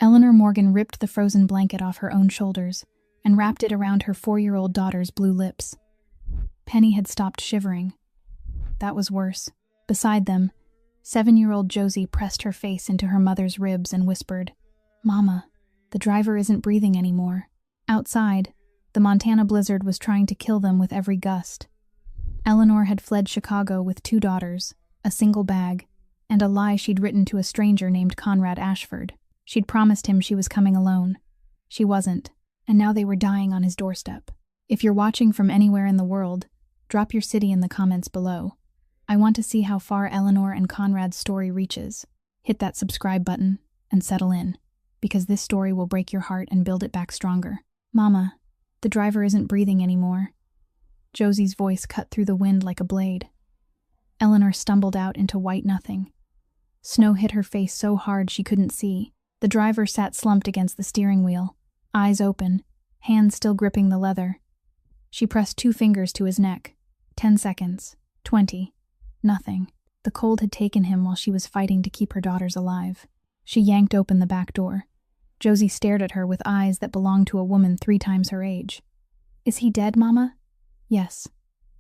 Eleanor Morgan ripped the frozen blanket off her own shoulders and wrapped it around her 4-year-old daughter's blue lips. Penny had stopped shivering. That was worse. Beside them, 7-year-old Josie pressed her face into her mother's ribs and whispered, "Mama, the driver isn't breathing anymore." Outside, the Montana blizzard was trying to kill them with every gust. Eleanor had fled Chicago with 2 daughters, a single bag, and a lie she'd written to a stranger named Conrad Ashford. She'd promised him she was coming alone. She wasn't, and now they were dying on his doorstep. If you're watching from anywhere in the world, drop your city in the comments below. I want to see how far Eleanor and Conrad's story reaches. Hit that subscribe button and settle in, because this story will break your heart and build it back stronger. "Mama, the driver isn't breathing anymore." Josie's voice cut through the wind like a blade. Eleanor stumbled out into white nothing. Snow hit her face so hard she couldn't see. The driver sat slumped against the steering wheel, eyes open, hands still gripping the leather. She pressed 2 fingers to his neck. 10 seconds. 20. Nothing. The cold had taken him while she was fighting to keep her daughters alive. She yanked open the back door. Josie stared at her with eyes that belonged to a woman 3 times her age. "Is he dead, Mama?" "Yes."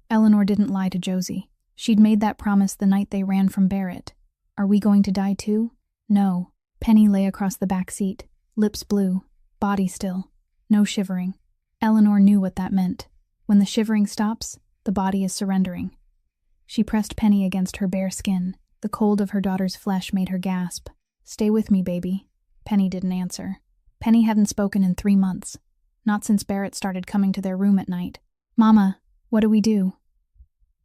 Eleanor didn't lie to Josie. She'd made that promise the night they ran from Barrett. "Are we going to die too?" "No." Penny lay across the back seat, lips blue, body still, no shivering. Eleanor knew what that meant. When the shivering stops, the body is surrendering. She pressed Penny against her bare skin. The cold of her daughter's flesh made her gasp. "Stay with me, baby." Penny didn't answer. Penny hadn't spoken in 3 months, not since Barrett started coming to their room at night. "Mama, what do we do?"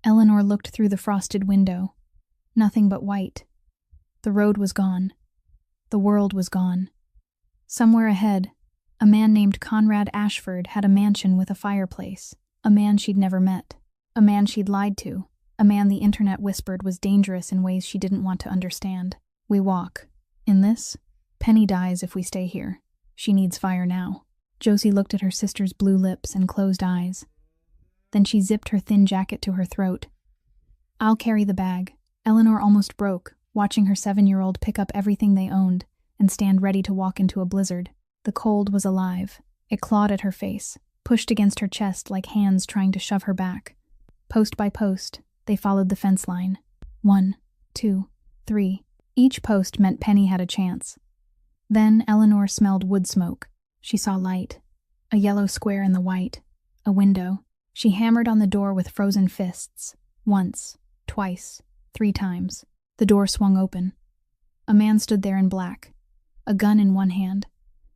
Eleanor looked through the frosted window. Nothing but white. The road was gone. The world was gone. Somewhere ahead, a man named Conrad Ashford had a mansion with a fireplace. A man she'd never met. A man she'd lied to. A man the internet whispered was dangerous in ways she didn't want to understand. "We walk. In this, Penny dies if we stay here. She needs fire now." Josie looked at her sister's blue lips and closed eyes. Then she zipped her thin jacket to her throat. "I'll carry the bag." Eleanor almost broke, watching her 7-year-old pick up everything they owned and stand ready to walk into a blizzard. The cold was alive. It clawed at her face, pushed against her chest like hands trying to shove her back. Post by post, they followed the fence line. 1, 2, 3. Each post meant Penny had a chance. Then Eleanor smelled wood smoke. She saw light. A yellow square in the white. A window. She hammered on the door with frozen fists. Once, twice, 3 times. The door swung open. A man stood there in black, a gun in one hand,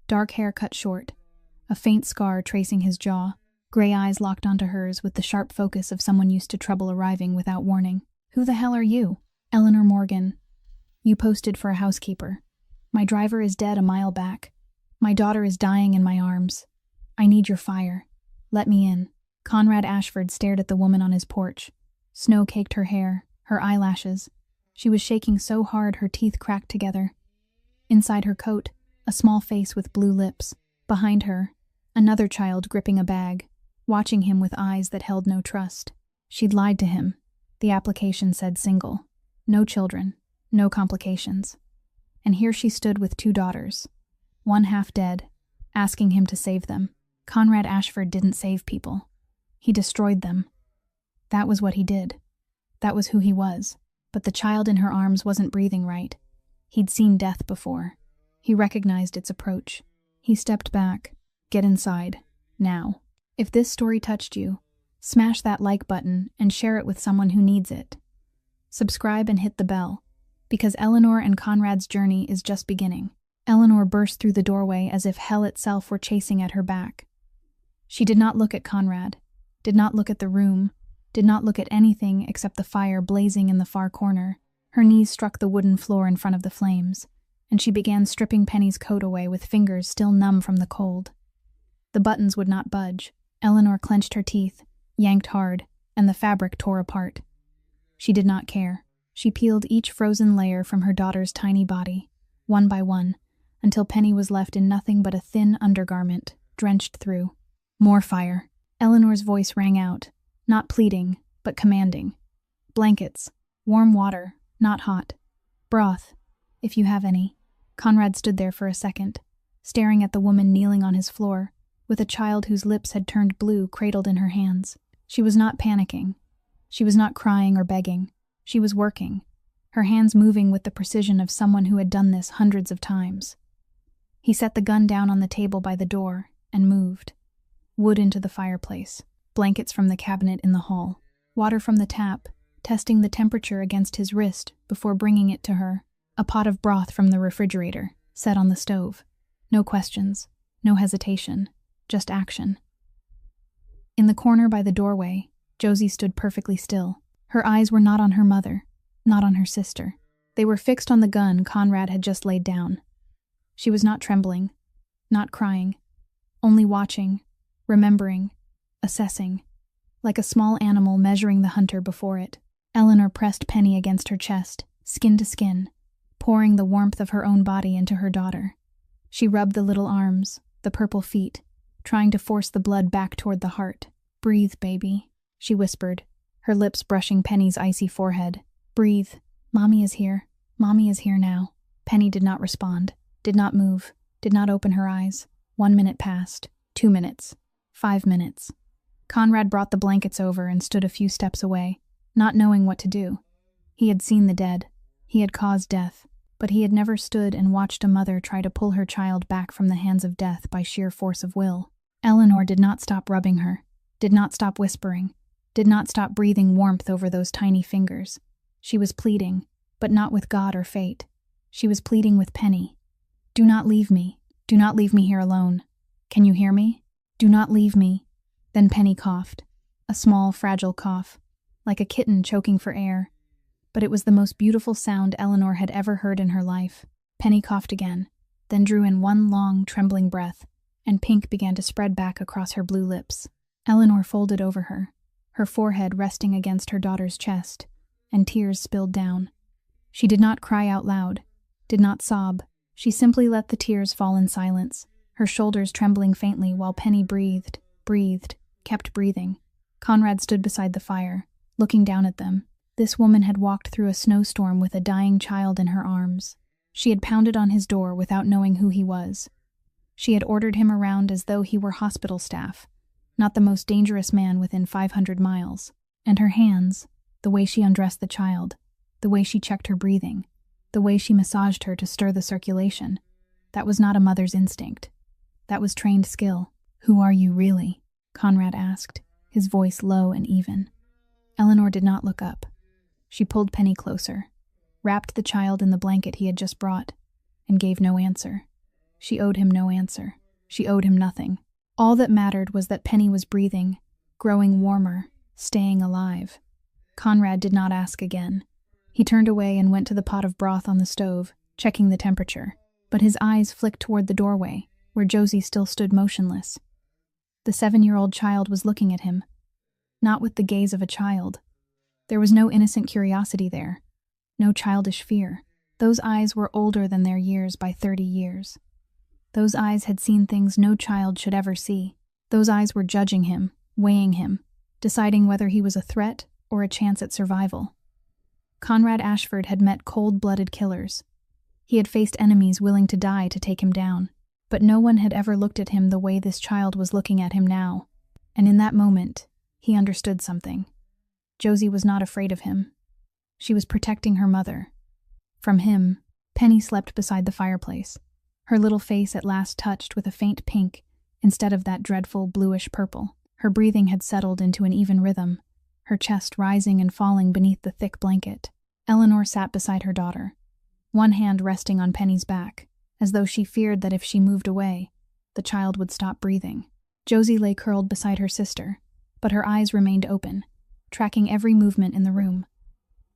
dark hair cut short, a faint scar tracing his jaw, gray eyes locked onto hers with the sharp focus of someone used to trouble arriving without warning. "Who the hell are you?" "Eleanor Morgan. You posted for a housekeeper. My driver is dead a mile back. My daughter is dying in my arms. I need your fire. Let me in." Conrad Ashford stared at the woman on his porch. Snow caked her hair, her eyelashes. She was shaking so hard her teeth cracked together. Inside her coat, a small face with blue lips. Behind her, another child gripping a bag, watching him with eyes that held no trust. She'd lied to him. The application said single. No children, no complications. And here she stood with 2 daughters, one half dead, asking him to save them. Conrad Ashford didn't save people. He destroyed them. That was what he did. That was who he was. But the child in her arms wasn't breathing right. He'd seen death before. He recognized its approach. He stepped back. "Get inside. Now." If this story touched you, smash that like button and share it with someone who needs it. Subscribe and hit the bell, because Eleanor and Conrad's journey is just beginning. Eleanor burst through the doorway as if hell itself were chasing at her back. She did not look at Conrad, did not look at the room, did not look at anything except the fire blazing in the far corner. Her knees struck the wooden floor in front of the flames, and she began stripping Penny's coat away with fingers still numb from the cold. The buttons would not budge. Eleanor clenched her teeth, yanked hard, and the fabric tore apart. She did not care. She peeled each frozen layer from her daughter's tiny body, one by one, until Penny was left in nothing but a thin undergarment, drenched through. More fire. Eleanor's voice rang out, not pleading, but commanding. "Blankets. Warm water, not hot. Broth, if you have any." Conrad stood there for a second, staring at the woman kneeling on his floor, with a child whose lips had turned blue cradled in her hands. She was not panicking. She was not crying or begging. She was working, her hands moving with the precision of someone who had done this hundreds of times. He set the gun down on the table by the door and moved. Wood into the fireplace, blankets from the cabinet in the hall, water from the tap, testing the temperature against his wrist before bringing it to her, a pot of broth from the refrigerator, set on the stove. No questions, no hesitation, just action. In the corner by the doorway, Josie stood perfectly still. Her eyes were not on her mother, not on her sister. They were fixed on the gun Conrad had just laid down. She was not trembling, not crying, only watching, remembering, assessing, like a small animal measuring the hunter before it. Eleanor pressed Penny against her chest, skin to skin, pouring the warmth of her own body into her daughter. She rubbed the little arms, the purple feet, trying to force the blood back toward the heart. "Breathe, baby," she whispered, her lips brushing Penny's icy forehead. "Breathe. Mommy is here. Mommy is here now." Penny did not respond, did not move, did not open her eyes. 1 minute passed, 2 minutes, 5 minutes. Conrad brought the blankets over and stood a few steps away, not knowing what to do. He had seen the dead. He had caused death, but he had never stood and watched a mother try to pull her child back from the hands of death by sheer force of will. Eleanor did not stop rubbing her, did not stop whispering, did not stop breathing warmth over those tiny fingers. She was pleading, but not with God or fate. She was pleading with Penny. "Do not leave me. Do not leave me here alone. Can you hear me? Do not leave me." Then Penny coughed, a small, fragile cough, like a kitten choking for air. But it was the most beautiful sound Eleanor had ever heard in her life. Penny coughed again, then drew in one long, trembling breath, and pink began to spread back across her blue lips. Eleanor folded over her forehead resting against her daughter's chest, and tears spilled down. She did not cry out loud, did not sob. She simply let the tears fall in silence, her shoulders trembling faintly while Penny breathed, kept breathing. Conrad stood beside the fire, looking down at them. This woman had walked through a snowstorm with a dying child in her arms. She had pounded on his door without knowing who he was. She had ordered him around as though he were hospital staff, not the most dangerous man within 500 miles. And her hands, the way she undressed the child, the way she checked her breathing, the way she massaged her to stir the circulation, that was not a mother's instinct. That was trained skill. "Who are you really?" Conrad asked, his voice low and even. Eleanor did not look up. She pulled Penny closer, wrapped the child in the blanket he had just brought, and gave no answer. She owed him no answer. She owed him nothing. All that mattered was that Penny was breathing, growing warmer, staying alive. Conrad did not ask again. He turned away and went to the pot of broth on the stove, checking the temperature, but his eyes flicked toward the doorway, where Josie still stood motionless. The 7-year-old child was looking at him, not with the gaze of a child. There was no innocent curiosity there, no childish fear. Those eyes were older than their years by 30 years. Those eyes had seen things no child should ever see. Those eyes were judging him, weighing him, deciding whether he was a threat or a chance at survival. Conrad Ashford had met cold-blooded killers. He had faced enemies willing to die to take him down, but no one had ever looked at him the way this child was looking at him now. And in that moment, he understood something. Josie was not afraid of him. She was protecting her mother. From him, Penny slept beside the fireplace, her little face at last touched with a faint pink instead of that dreadful bluish purple. Her breathing had settled into an even rhythm, her chest rising and falling beneath the thick blanket. Eleanor sat beside her daughter, one hand resting on Penny's back, as though she feared that if she moved away, the child would stop breathing. Josie lay curled beside her sister, but her eyes remained open, tracking every movement in the room.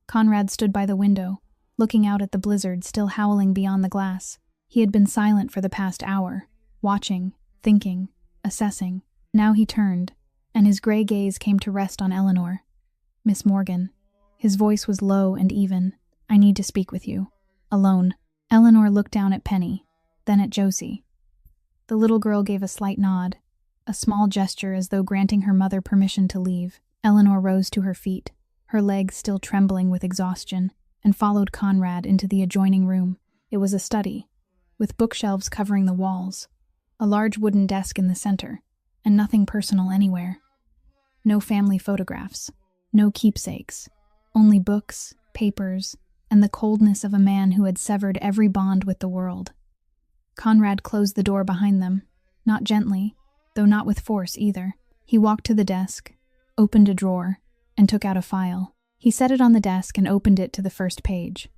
Conrad stood by the window, looking out at the blizzard still howling beyond the glass. He had been silent for the past hour, watching, thinking, assessing. Now he turned, and his gray gaze came to rest on Eleanor. "Miss Morgan." His voice was low and even. "I need to speak with you. Alone." Eleanor looked down at Penny, then at Josie. The little girl gave a slight nod, a small gesture as though granting her mother permission to leave. Eleanor rose to her feet, her legs still trembling with exhaustion, and followed Conrad into the adjoining room. It was a study, with bookshelves covering the walls, a large wooden desk in the center, and nothing personal anywhere. No family photographs, no keepsakes, only books, papers, and the coldness of a man who had severed every bond with the world. Conrad closed the door behind them, not gently, though not with force either. He walked to the desk, opened a drawer, and took out a file. He set it on the desk and opened it to the first page.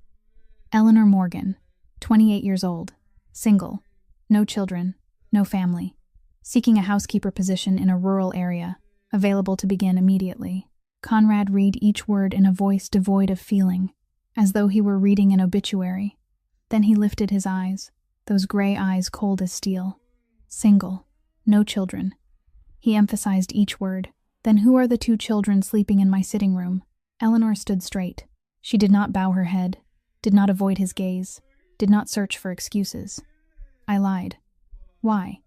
Eleanor Morgan, 28 years old, single, no children, no family, seeking a housekeeper position in a rural area, available to begin immediately. Conrad read each word in a voice devoid of feeling, as though he were reading an obituary. Then he lifted his eyes, those gray eyes cold as steel. Single, no children. He emphasized each word. Then who are the 2 children sleeping in my sitting room? Eleanor stood straight. She did not bow her head, did not avoid his gaze, did not search for excuses. I lied. Why?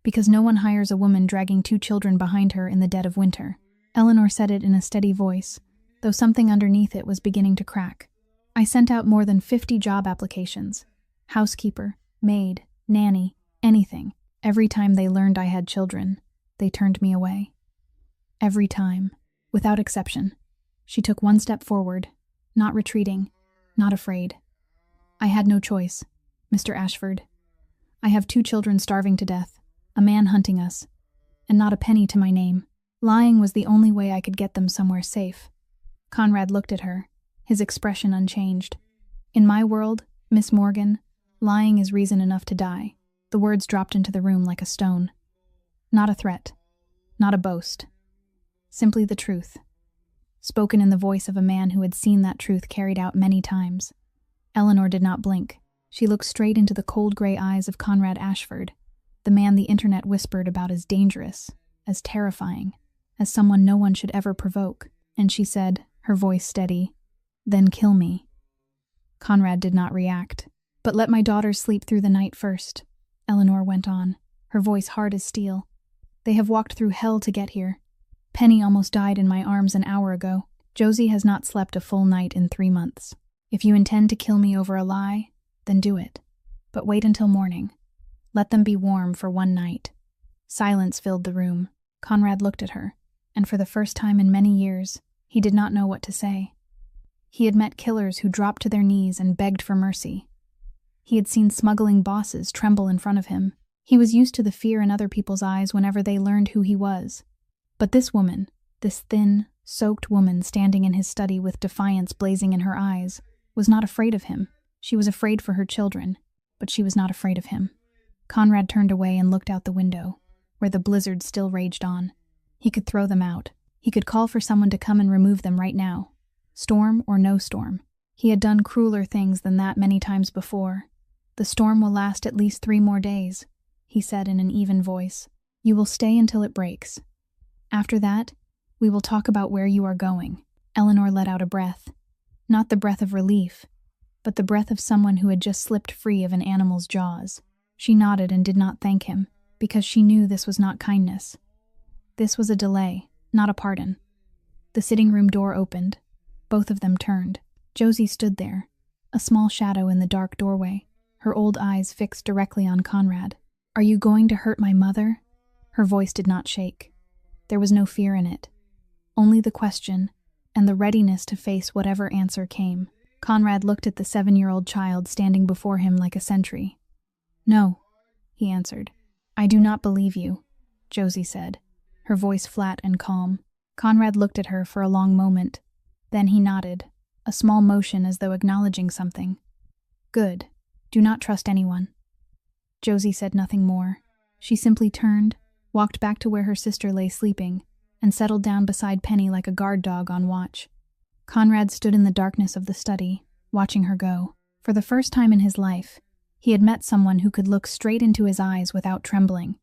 Because no one hires a woman dragging 2 children behind her in the dead of winter. Eleanor said it in a steady voice, though something underneath it was beginning to crack. I sent out more than 50 job applications. Housekeeper, maid, nanny, anything. Every time they learned I had children, they turned me away. Every time, without exception. She took 1 step forward, not retreating, not afraid. I had no choice, Mr. Ashford. I have 2 children starving to death, a man hunting us, and not a penny to my name. Lying was the only way I could get them somewhere safe. Conrad looked at her, his expression unchanged. In my world, Miss Morgan, lying is reason enough to die. The words dropped into the room like a stone. Not a threat, not a boast. Simply the truth, spoken in the voice of a man who had seen that truth carried out many times. Eleanor did not blink. She looked straight into the cold gray eyes of Conrad Ashford, the man the internet whispered about as dangerous, as terrifying, as someone no one should ever provoke, and she said, her voice steady, "Then kill me." Conrad did not react. "But let my daughters sleep through the night first," Eleanor went on, her voice hard as steel. "They have walked through hell to get here. Penny almost died in my arms an hour ago. Josie has not slept a full night in 3 months. If you intend to kill me over a lie, then do it. But wait until morning. Let them be warm for 1 night." Silence filled the room. Conrad looked at her, and for the first time in many years, he did not know what to say. He had met killers who dropped to their knees and begged for mercy. He had seen smuggling bosses tremble in front of him. He was used to the fear in other people's eyes whenever they learned who he was. But this woman, this thin, soaked woman standing in his study with defiance blazing in her eyes, was not afraid of him. She was afraid for her children, but she was not afraid of him. Conrad turned away and looked out the window, where the blizzard still raged on. He could throw them out. He could call for someone to come and remove them right now. Storm or no storm. He had done crueler things than that many times before. "The storm will last at least 3 more days," he said in an even voice. "You will stay until it breaks. After that, we will talk about where you are going." Eleanor let out a breath. Not the breath of relief, but the breath of someone who had just slipped free of an animal's jaws. She nodded and did not thank him, because she knew this was not kindness. This was a delay, not a pardon. The sitting room door opened. Both of them turned. Josie stood there, a small shadow in the dark doorway, her old eyes fixed directly on Conrad. "Are you going to hurt my mother?" Her voice did not shake. There was no fear in it, only the question and the readiness to face whatever answer came. Conrad looked at the 7-year-old child standing before him like a sentry. "No," he answered. "I do not believe you," Josie said, her voice flat and calm. Conrad looked at her for a long moment. Then he nodded, a small motion as though acknowledging something. "Good. Do not trust anyone." Josie said nothing more. She simply turned, walked back to where her sister lay sleeping, and settled down beside Penny like a guard dog on watch. Conrad stood in the darkness of the study, watching her go. For the first time in his life, he had met someone who could look straight into his eyes without trembling.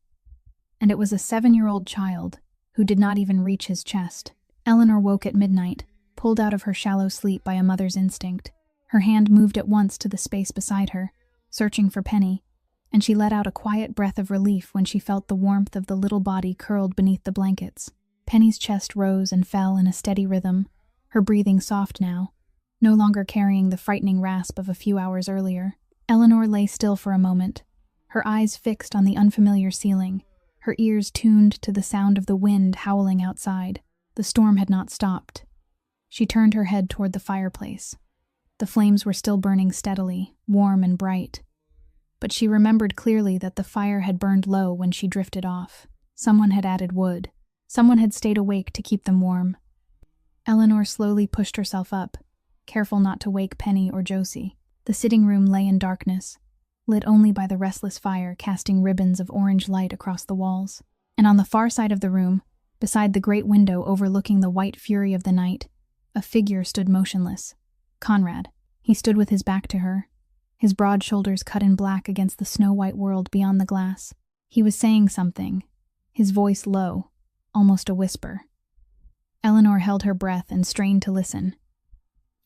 And it was a 7-year-old child who did not even reach his chest. Eleanor woke at midnight, pulled out of her shallow sleep by a mother's instinct. Her hand moved at once to the space beside her, searching for Penny, and she let out a quiet breath of relief when she felt the warmth of the little body curled beneath the blankets. Penny's chest rose and fell in a steady rhythm, her breathing soft now, no longer carrying the frightening rasp of a few hours earlier. Eleanor lay still for a moment, her eyes fixed on the unfamiliar ceiling, her ears tuned to the sound of the wind howling outside. The storm had not stopped. She turned her head toward the fireplace. The flames were still burning steadily, warm and bright. But she remembered clearly that the fire had burned low when she drifted off. Someone had added wood. Someone had stayed awake to keep them warm. Eleanor slowly pushed herself up, careful not to wake Penny or Josie. The sitting room lay in darkness, lit only by the restless fire casting ribbons of orange light across the walls. And on the far side of the room, beside the great window overlooking the white fury of the night, a figure stood motionless. Conrad. He stood with his back to her, his broad shoulders cut in black against the snow-white world beyond the glass. He was saying something, his voice low, almost a whisper. Eleanor held her breath and strained to listen.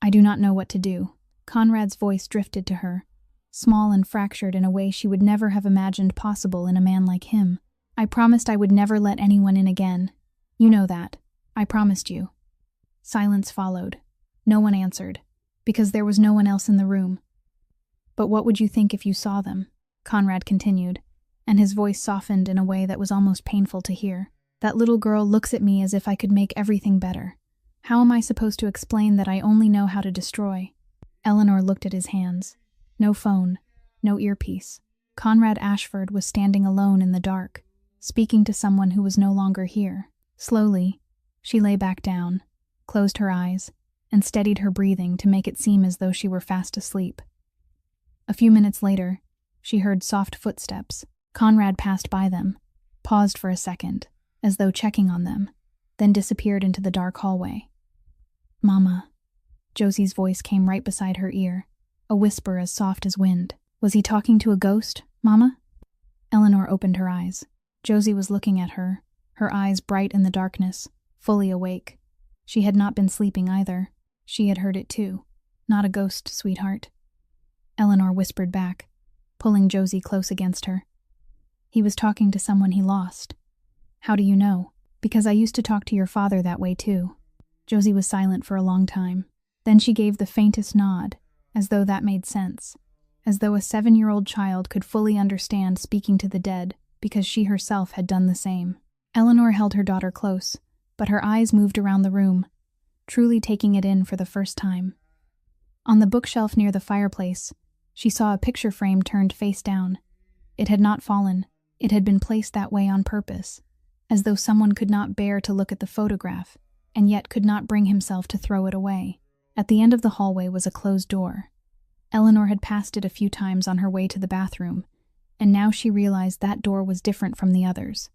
"I do not know what to do." Conrad's voice drifted to her, small and fractured in a way she would never have imagined possible in a man like him. "I promised I would never let anyone in again. You know that. I promised you." Silence followed. No one answered, because there was no one else in the room. "But what would you think if you saw them?" Conrad continued, and his voice softened in a way that was almost painful to hear. "That little girl looks at me as if I could make everything better. How am I supposed to explain that I only know how to destroy?" Eleanor looked at his hands. No phone, no earpiece. Conrad Ashford was standing alone in the dark, speaking to someone who was no longer here. Slowly, she lay back down, closed her eyes, and steadied her breathing to make it seem as though she were fast asleep. A few minutes later, she heard soft footsteps. Conrad passed by them, paused for a second, as though checking on them, then disappeared into the dark hallway. "Mama." Josie's voice came right beside her ear, a whisper as soft as wind. "Was he talking to a ghost, Mama?" Eleanor opened her eyes. Josie was looking at her, her eyes bright in the darkness, fully awake. She had not been sleeping either. She had heard it too. "Not a ghost, sweetheart." Eleanor whispered back, pulling Josie close against her. "He was talking to someone he lost." "How do you know?" "Because I used to talk to your father that way too." Josie was silent for a long time. Then she gave the faintest nod, as though that made sense, as though a 7-year-old child could fully understand speaking to the dead because she herself had done the same. Eleanor held her daughter close, but her eyes moved around the room, truly taking it in for the first time. On the bookshelf near the fireplace, she saw a picture frame turned face down. It had not fallen. It had been placed that way on purpose, as though someone could not bear to look at the photograph, and yet could not bring himself to throw it away. At the end of the hallway was a closed door. Eleanor had passed it a few times on her way to the bathroom, and now she realized that door was different from the others.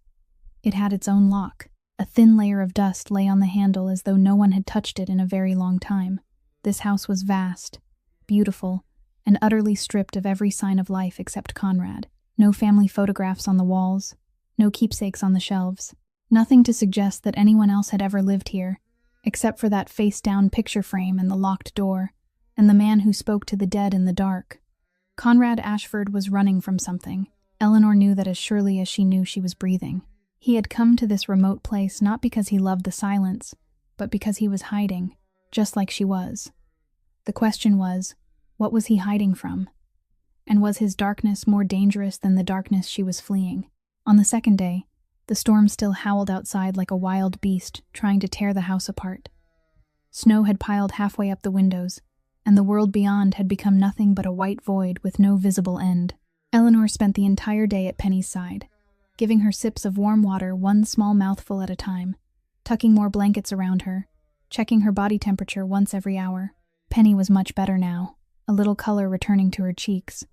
It had its own lock. A thin layer of dust lay on the handle as though no one had touched it in a very long time. This house was vast, beautiful, and utterly stripped of every sign of life except Conrad. No family photographs on the walls, no keepsakes on the shelves. Nothing to suggest that anyone else had ever lived here, except for that face-down picture frame and the locked door, and the man who spoke to the dead in the dark. Conrad Ashford was running from something. Eleanor knew that as surely as she knew she was breathing. He had come to this remote place not because he loved the silence, but because he was hiding, just like she was. The question was, what was he hiding from? And was his darkness more dangerous than the darkness she was fleeing? On the second day, the storm still howled outside like a wild beast, trying to tear the house apart. Snow had piled halfway up the windows, and the world beyond had become nothing but a white void with no visible end. Eleanor spent the entire day at Penny's side, giving her sips of warm water one small mouthful at a time, tucking more blankets around her, checking her body temperature once every hour. Penny was much better now, a little color returning to her cheeks,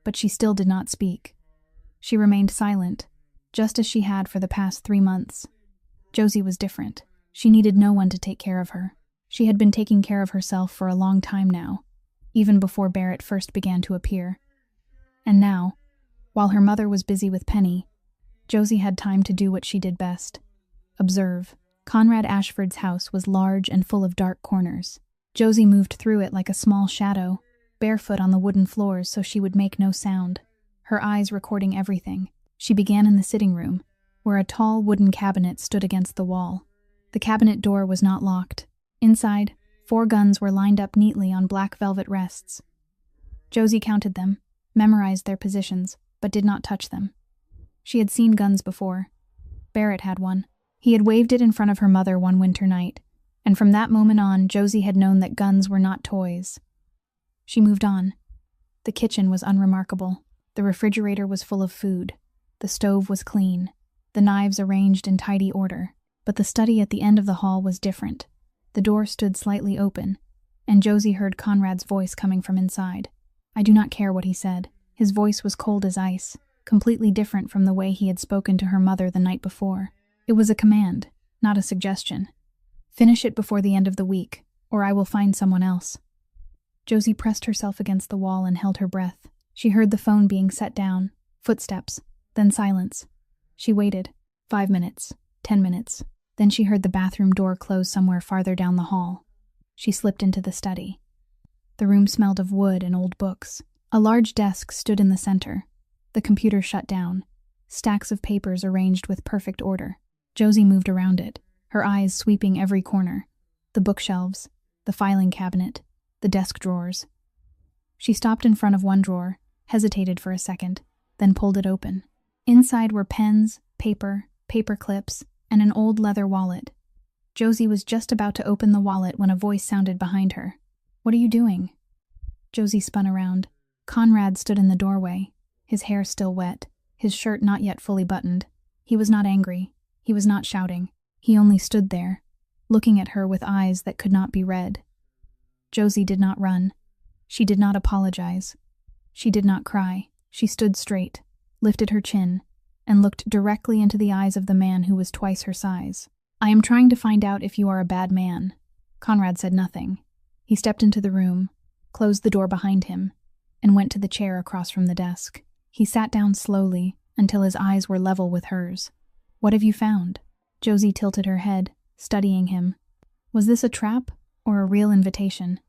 but she still did not speak. She remained silent, just as she had for the past 3 months. Josie was different. She needed no one to take care of her. She had been taking care of herself for a long time now, even before Barrett first began to appear. And now, while her mother was busy with Penny, Josie had time to do what she did best: observe. Conrad Ashford's house was large and full of dark corners. Josie moved through it like a small shadow, barefoot on the wooden floors so she would make no sound, her eyes recording everything. She began in the sitting room, where a tall wooden cabinet stood against the wall. The cabinet door was not locked. Inside, 4 guns were lined up neatly on black velvet rests. Josie counted them, memorized their positions, but did not touch them. She had seen guns before. Barrett had one. He had waved it in front of her mother one winter night, and from that moment on, Josie had known that guns were not toys. She moved on. The kitchen was unremarkable. The refrigerator was full of food. The stove was clean. The knives arranged in tidy order. But the study at the end of the hall was different. The door stood slightly open, and Josie heard Conrad's voice coming from inside. I do not care what he said. His voice was cold as ice, completely different from the way he had spoken to her mother the night before. It was a command, not a suggestion. Finish it before the end of the week, or I will find someone else. Josie pressed herself against the wall and held her breath. She heard the phone being set down, footsteps, then silence. She waited. 5 minutes, 10 minutes. Then she heard the bathroom door close somewhere farther down the hall. She slipped into the study. The room smelled of wood and old books. A large desk stood in the center. The computer shut down. Stacks of papers arranged with perfect order. Josie moved around it, her eyes sweeping every corner. The bookshelves, the filing cabinet, the desk drawers. She stopped in front of one drawer, hesitated for a second, then pulled it open. Inside were pens, paper clips, and an old leather wallet. Josie was just about to open the wallet when a voice sounded behind her. "What are you doing?" Josie spun around. Conrad stood in the doorway, his hair still wet, his shirt not yet fully buttoned. He was not angry. He was not shouting. He only stood there, looking at her with eyes that could not be read. Josie did not run. She did not apologize. She did not cry. She stood straight, lifted her chin, and looked directly into the eyes of the man who was twice her size. "I am trying to find out if you are a bad man." Conrad said nothing. He stepped into the room, closed the door behind him, and went to the chair across from the desk. He sat down slowly until his eyes were level with hers. "What have you found?" Josie tilted her head, studying him. Was this a trap or a real invitation?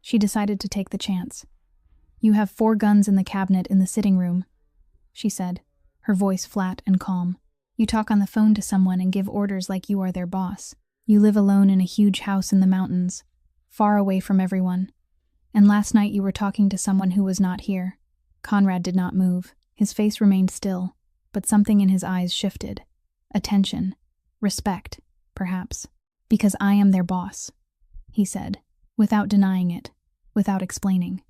She decided to take the chance. "You have 4 guns in the cabinet in the sitting room," she said, her voice flat and calm. "You talk on the phone to someone and give orders like you are their boss. You live alone in a huge house in the mountains, far away from everyone. And last night you were talking to someone who was not here." Conrad did not move. His face remained still, but something in his eyes shifted. Attention. Respect, perhaps. "Because I am their boss," he said, without denying it, without explaining.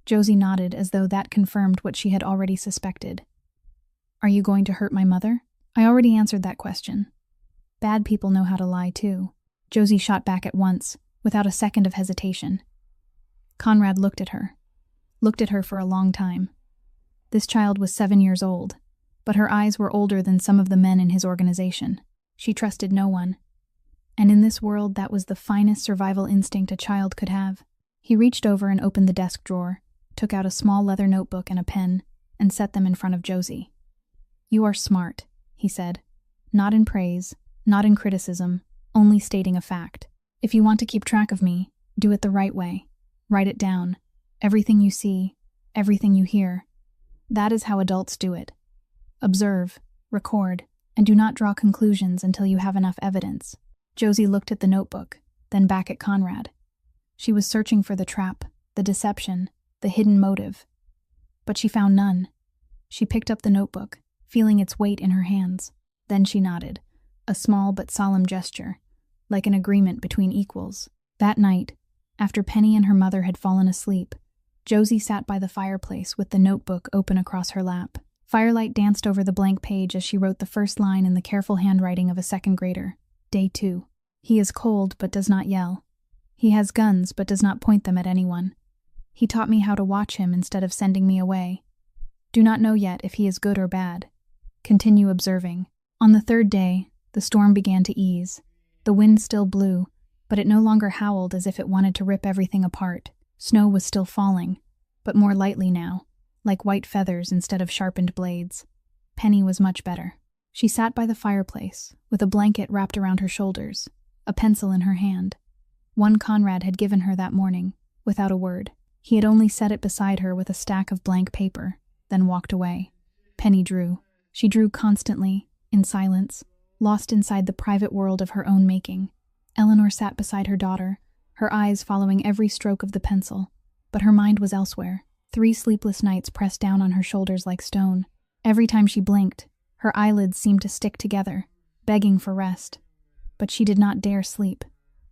Josie nodded as though that confirmed what she had already suspected. "Are you going to hurt my mother?" "I already answered that question. Bad people know how to lie too." Josie shot back at once, without a second of hesitation. Conrad looked at her for a long time. This child was 7 years old, but her eyes were older than some of the men in his organization. She trusted no one. And in this world, that was the finest survival instinct a child could have. He reached over and opened the desk drawer, took out a small leather notebook and a pen, and set them in front of Josie. "You are smart," he said. "Not in praise, not in criticism, only stating a fact. If you want to keep track of me, do it the right way. Write it down. Everything you see, everything you hear. That is how adults do it. Observe, record, and do not draw conclusions until you have enough evidence." Josie looked at the notebook, then back at Conrad. She was searching for the trap, the deception, the hidden motive. But she found none. She picked up the notebook, feeling its weight in her hands. Then she nodded, a small but solemn gesture, like an agreement between equals. That night, after Penny and her mother had fallen asleep, Josie sat by the fireplace with the notebook open across her lap. Firelight danced over the blank page as she wrote the first line in the careful handwriting of a second grader. Day 2. "He is cold but does not yell. He has guns but does not point them at anyone. He taught me how to watch him instead of sending me away. Do not know yet if he is good or bad. Continue observing." On the 3rd day, the storm began to ease. The wind still blew, but it no longer howled as if it wanted to rip everything apart. Snow was still falling, but more lightly now, like white feathers instead of sharpened blades. Penny was much better. She sat by the fireplace, with a blanket wrapped around her shoulders, a pencil in her hand. One Conrad had given her that morning, without a word. He had only set it beside her with a stack of blank paper, then walked away. Penny drew. She drew constantly, in silence, lost inside the private world of her own making. Eleanor sat beside her daughter, her eyes following every stroke of the pencil, but her mind was elsewhere. 3 sleepless nights pressed down on her shoulders like stone. Every time she blinked, her eyelids seemed to stick together, begging for rest. But she did not dare sleep.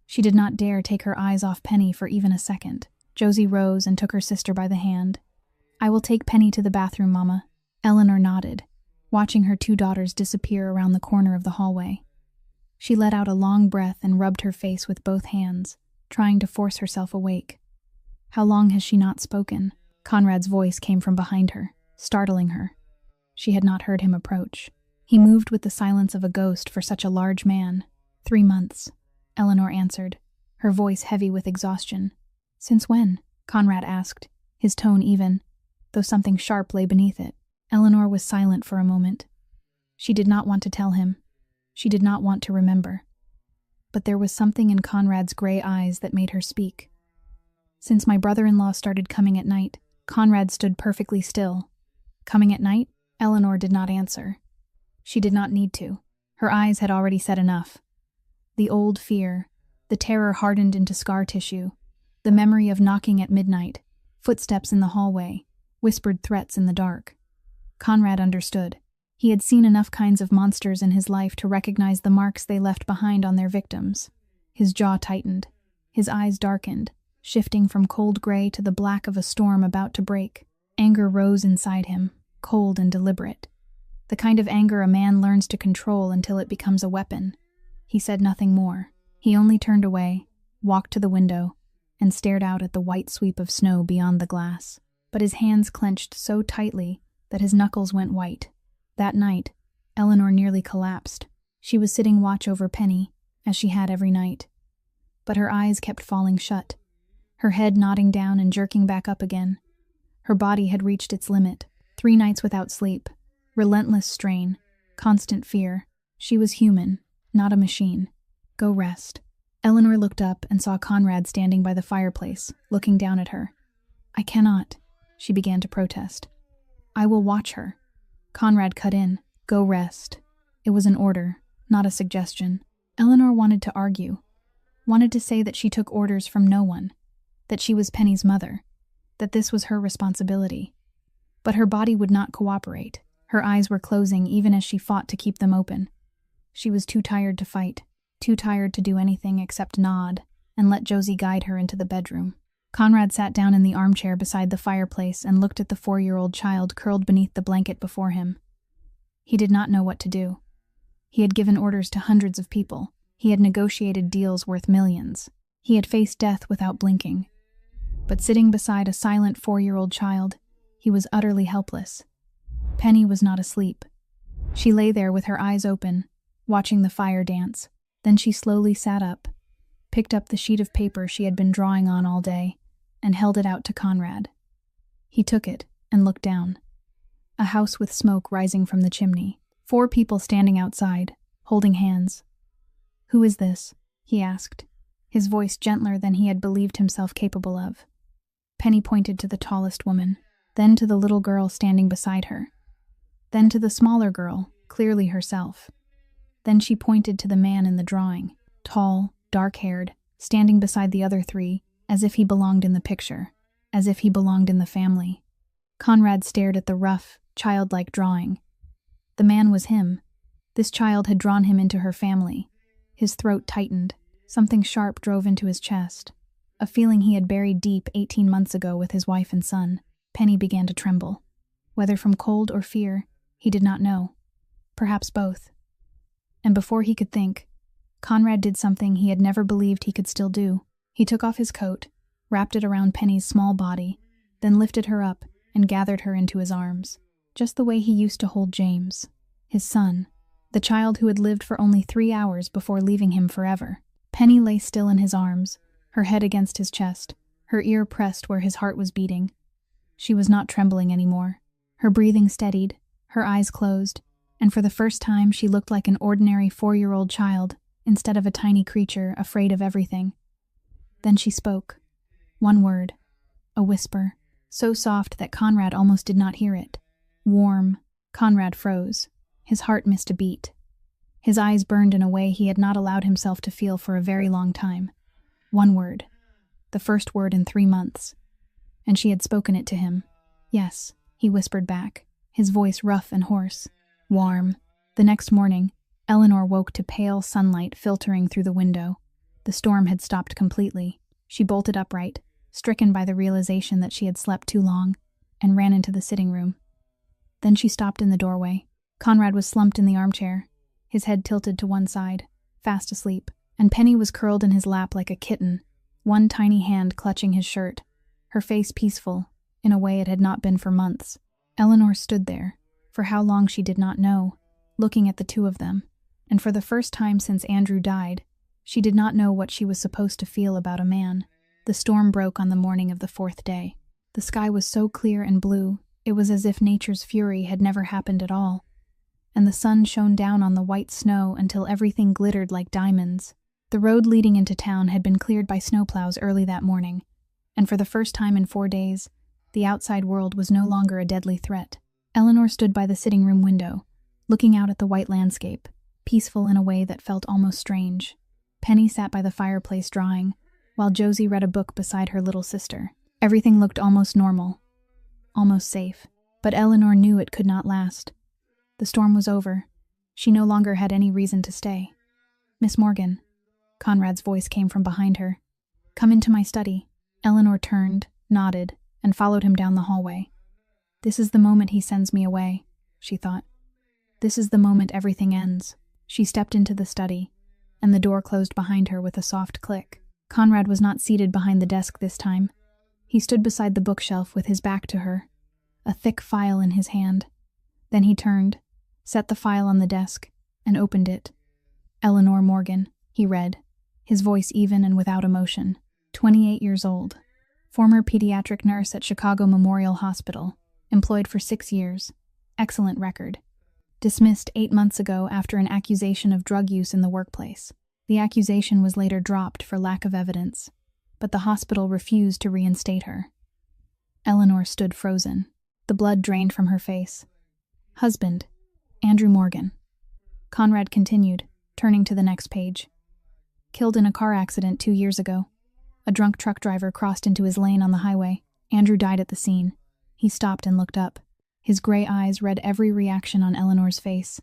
She did not dare take her eyes off Penny for even a second. Josie rose and took her sister by the hand. "I will take Penny to the bathroom, Mama." Eleanor nodded, watching her 2 daughters disappear around the corner of the hallway. She let out a long breath and rubbed her face with both hands, trying to force herself awake. "How long has she not spoken?" Conrad's voice came from behind her, startling her. She had not heard him approach. He moved with the silence of a ghost for such a large man. 3 months, Eleanor answered, her voice heavy with exhaustion. "Since when?" Conrad asked, his tone even, though something sharp lay beneath it. Eleanor was silent for a moment. She did not want to tell him. She did not want to remember. But there was something in Conrad's gray eyes that made her speak. "Since my brother-in-law started coming at night." Conrad stood perfectly still. "Coming at night?" Eleanor did not answer. She did not need to. Her eyes had already said enough. The old fear, the terror hardened into scar tissue, the memory of knocking at midnight, footsteps in the hallway, whispered threats in the dark. Conrad understood. He had seen enough kinds of monsters in his life to recognize the marks they left behind on their victims. His jaw tightened. His eyes darkened, shifting from cold gray to the black of a storm about to break. Anger rose inside him, cold and deliberate. The kind of anger a man learns to control until it becomes a weapon. He said nothing more. He only turned away, walked to the window, and stared out at the white sweep of snow beyond the glass. But his hands clenched so tightly that his knuckles went white. That night, Eleanor nearly collapsed. She was sitting watch over Penny, as she had every night. But her eyes kept falling shut, her head nodding down and jerking back up again. Her body had reached its limit. 3 nights without sleep, relentless strain, constant fear. She was human, not a machine. "Go rest." Eleanor looked up and saw Conrad standing by the fireplace, looking down at her. "I cannot," she began to protest. "I will watch her." Conrad cut in. "Go rest." It was an order, not a suggestion. Eleanor wanted to argue, wanted to say that she took orders from no one, that she was Penny's mother, that this was her responsibility. But her body would not cooperate. Her eyes were closing even as she fought to keep them open. She was too tired to fight, too tired to do anything except nod and let Josie guide her into the bedroom. Conrad sat down in the armchair beside the fireplace and looked at the 4-year-old child curled beneath the blanket before him. He did not know what to do. He had given orders to hundreds of people. He had negotiated deals worth millions. He had faced death without blinking. But sitting beside a silent 4-year-old child, he was utterly helpless. Penny was not asleep. She lay there with her eyes open, watching the fire dance. Then she slowly sat up, picked up the sheet of paper she had been drawing on all day, and held it out to Conrad. He took it and looked down. A house with smoke rising from the chimney. 4 people standing outside, holding hands. "Who is this?" he asked, his voice gentler than he had believed himself capable of. Penny pointed to the tallest woman, then to the little girl standing beside her, then to the smaller girl, clearly herself. Then she pointed to the man in the drawing, tall, dark-haired, standing beside the other 3, as if he belonged in the picture, as if he belonged in the family. Conrad stared at the rough, childlike drawing. The man was him. This child had drawn him into her family. His throat tightened. Something sharp drove into his chest, a feeling he had buried deep 18 months ago with his wife and son. Penny began to tremble. Whether from cold or fear, he did not know. Perhaps both. And before he could think, Conrad did something he had never believed he could still do. He took off his coat, wrapped it around Penny's small body, then lifted her up and gathered her into his arms, just the way he used to hold James, his son, the child who had lived for only 3 hours before leaving him forever. Penny lay still in his arms, her head against his chest, her ear pressed where his heart was beating. She was not trembling anymore. Her breathing steadied, her eyes closed, and for the first time she looked like an ordinary 4-year-old child instead of a tiny creature afraid of everything. Then she spoke. One word, a whisper, so soft that Conrad almost did not hear it. Warm. Conrad froze. His heart missed a beat. His eyes burned in a way he had not allowed himself to feel for a very long time. One word. The first word in 3 months. And she had spoken it to him. Yes, he whispered back, his voice rough and hoarse. Warm. The next morning, Eleanor woke to pale sunlight filtering through the window. The storm had stopped completely. She bolted upright, stricken by the realization that she had slept too long, and ran into the sitting room. Then she stopped in the doorway. Conrad was slumped in the armchair, his head tilted to one side, fast asleep, and Penny was curled in his lap like a kitten, one tiny hand clutching his shirt, her face peaceful, in a way it had not been for months. Eleanor stood there, for how long she did not know, looking at the two of them, and for the first time since Andrew died, she did not know what she was supposed to feel about a man. The storm broke on the morning of the 4th day. The sky was so clear and blue, it was as if nature's fury had never happened at all, and the sun shone down on the white snow until everything glittered like diamonds. The road leading into town had been cleared by snowplows early that morning, and for the first time in 4 days, the outside world was no longer a deadly threat. Eleanor stood by the sitting room window, looking out at the white landscape, peaceful in a way that felt almost strange. Penny sat by the fireplace drawing, while Josie read a book beside her little sister. Everything looked almost normal, almost safe, but Eleanor knew it could not last. The storm was over. She no longer had any reason to stay. "Miss Morgan," Conrad's voice came from behind her. "Come into my study." Eleanor turned, nodded, and followed him down the hallway. "This is the moment he sends me away," she thought. "This is the moment everything ends." She stepped into the study, and the door closed behind her with a soft click. Conrad was not seated behind the desk this time. He stood beside the bookshelf with his back to her, a thick file in his hand. Then he turned, set the file on the desk, and opened it. "Eleanor Morgan," he read, his voice even and without emotion. 28 years old. Former pediatric nurse at Chicago Memorial Hospital. Employed for 6 years. Excellent record. Dismissed 8 months ago after an accusation of drug use in the workplace. The accusation was later dropped for lack of evidence, but the hospital refused to reinstate her. Eleanor stood frozen. The blood drained from her face. "Husband, Andrew Morgan." Conrad continued, turning to the next page. "Killed in a car accident 2 years ago. A drunk truck driver crossed into his lane on the highway. Andrew died at the scene." He stopped and looked up. His gray eyes read every reaction on Eleanor's face.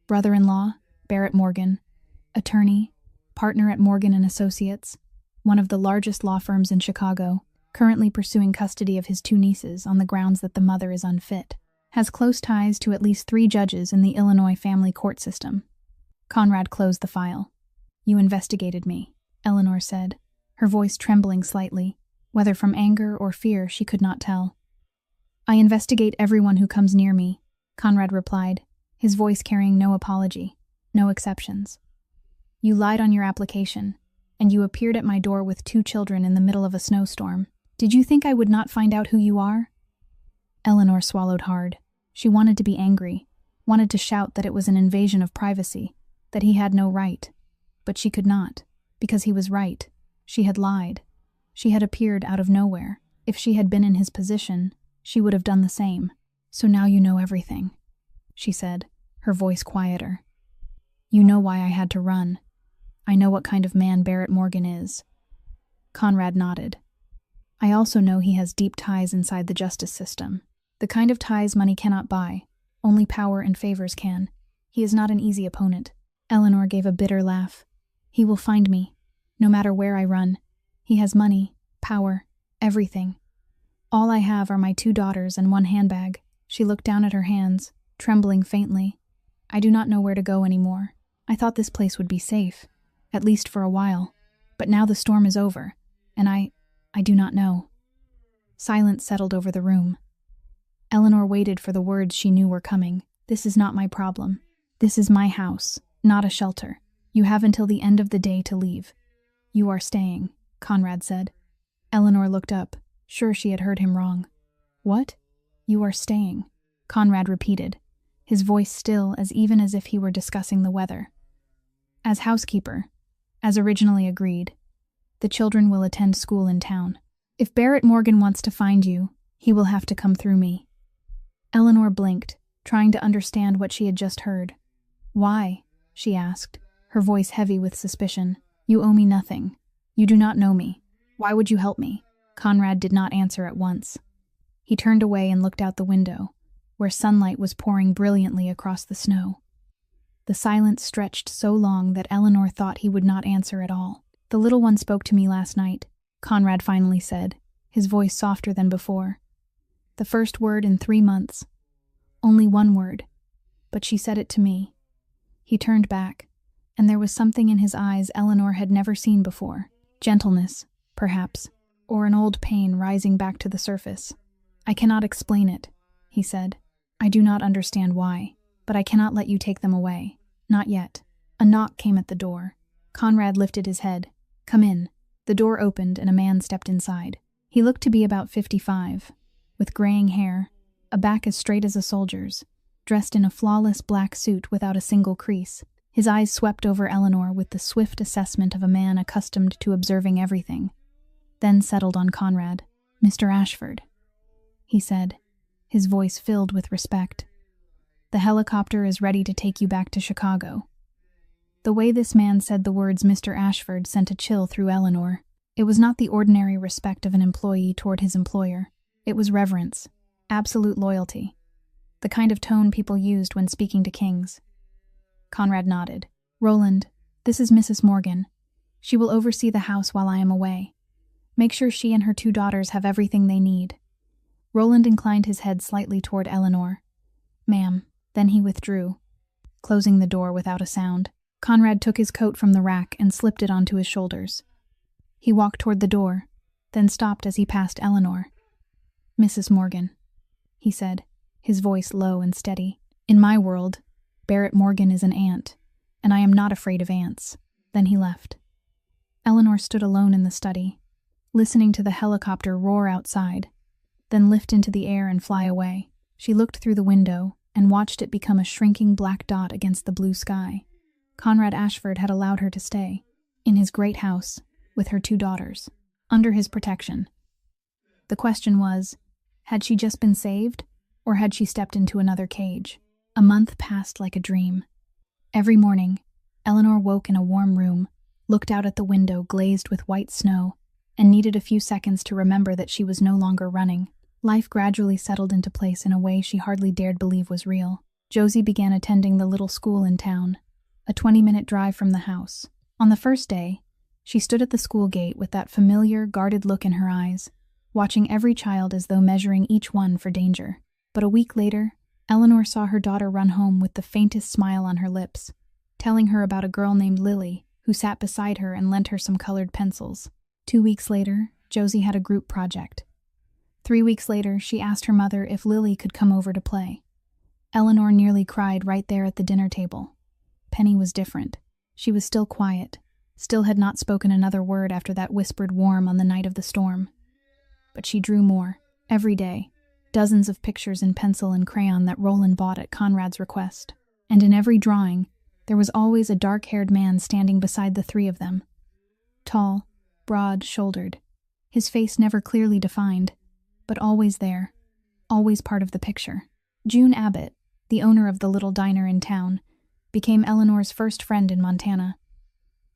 "Brother-in-law, Barrett Morgan. Attorney, partner at Morgan & Associates, one of the largest law firms in Chicago, currently pursuing custody of his 2 nieces on the grounds that the mother is unfit. Has close ties to at least 3 judges in the Illinois family court system." Conrad closed the file. "You investigated me," Eleanor said, her voice trembling slightly, whether from anger or fear she could not tell. "I investigate everyone who comes near me," Conrad replied, his voice carrying no apology, no exceptions. "You lied on your application, and you appeared at my door with 2 children in the middle of a snowstorm. Did you think I would not find out who you are?" Eleanor swallowed hard. She wanted to be angry, wanted to shout that it was an invasion of privacy, that he had no right. But she could not, because he was right. She had lied. She had appeared out of nowhere. If she had been in his position, she would have done the same. "So now you know everything," she said, her voice quieter. "You know why I had to run. I know what kind of man Barrett Morgan is." Conrad nodded. "I also know he has deep ties inside the justice system. The kind of ties money cannot buy. Only power and favors can. He is not an easy opponent." Eleanor gave a bitter laugh. "He will find me, no matter where I run. He has money, power, everything. All I have are my 2 daughters and 1 handbag." She looked down at her hands, trembling faintly. "I do not know where to go anymore. I thought this place would be safe, at least for a while. But now the storm is over, and I do not know." Silence settled over the room. Eleanor waited for the words she knew were coming. "This is not my problem. This is my house, not a shelter. You have until the end of the day to leave." "You are staying," Conrad said. Eleanor looked up, sure she had heard him wrong. "What?" "You are staying," Conrad repeated, his voice still as even as if he were discussing the weather. "As housekeeper, as originally agreed. The children will attend school in town. If Barrett Morgan wants to find you, he will have to come through me." Eleanor blinked, trying to understand what she had just heard. "Why?" she asked, her voice heavy with suspicion. "You owe me nothing. You do not know me. Why would you help me?" Conrad did not answer at once. He turned away and looked out the window, where sunlight was pouring brilliantly across the snow. The silence stretched so long that Eleanor thought he would not answer at all. "The little one spoke to me last night," Conrad finally said, his voice softer than before. "The first word in 3 months. Only one word, but she said it to me." He turned back, and there was something in his eyes Eleanor had never seen before. Gentleness, perhaps, or an old pain rising back to the surface. "I cannot explain it," he said. "I do not understand why, but I cannot let you take them away. Not yet." A knock came at the door. Conrad lifted his head. "Come in." The door opened and a man stepped inside. He looked to be about 55, with graying hair, a back as straight as a soldier's, dressed in a flawless black suit without a single crease. His eyes swept over Eleanor with the swift assessment of a man accustomed to observing everything, then settled on Conrad. "Mr. Ashford," he said, his voice filled with respect. "The helicopter is ready to take you back to Chicago." The way this man said the words Mr. Ashford sent a chill through Eleanor. It was not the ordinary respect of an employee toward his employer. It was reverence, absolute loyalty, the kind of tone people used when speaking to kings. Conrad nodded. "Roland, this is Mrs. Morgan. She will oversee the house while I am away. Make sure she and her 2 daughters have everything they need." Roland inclined his head slightly toward Eleanor. "Ma'am." Then he withdrew, closing the door without a sound. Conrad took his coat from the rack and slipped it onto his shoulders. He walked toward the door, then stopped as he passed Eleanor. "Mrs. Morgan," he said, his voice low and steady. "In my world, Barrett Morgan is an ant, and I am not afraid of ants." Then he left. Eleanor stood alone in the study, listening to the helicopter roar outside, then lift into the air and fly away. She looked through the window and watched it become a shrinking black dot against the blue sky. Conrad Ashford had allowed her to stay, in his great house, with her 2 daughters, under his protection. The question was, had she just been saved, or had she stepped into another cage? A month passed like a dream. Every morning, Eleanor woke in a warm room, looked out at the window glazed with white snow, and needed a few seconds to remember that she was no longer running. Life gradually settled into place in a way she hardly dared believe was real. Josie began attending the little school in town, a 20-minute drive from the house. On the first day, she stood at the school gate with that familiar, guarded look in her eyes, watching every child as though measuring each one for danger. But a week later, Eleanor saw her daughter run home with the faintest smile on her lips, telling her about a girl named Lily who sat beside her and lent her some colored pencils. 2 weeks later, Josie had a group project. 3 weeks later, she asked her mother if Lily could come over to play. Eleanor nearly cried right there at the dinner table. Penny was different. She was still quiet, still had not spoken another word after that whispered warm on the night of the storm. But she drew more, every day, dozens of pictures in pencil and crayon that Roland bought at Conrad's request. And in every drawing, there was always a dark-haired man standing beside the 3 of them. Tall, broad-shouldered, his face never clearly defined, but always there, always part of the picture. June Abbott, the owner of the little diner in town, became Eleanor's first friend in Montana.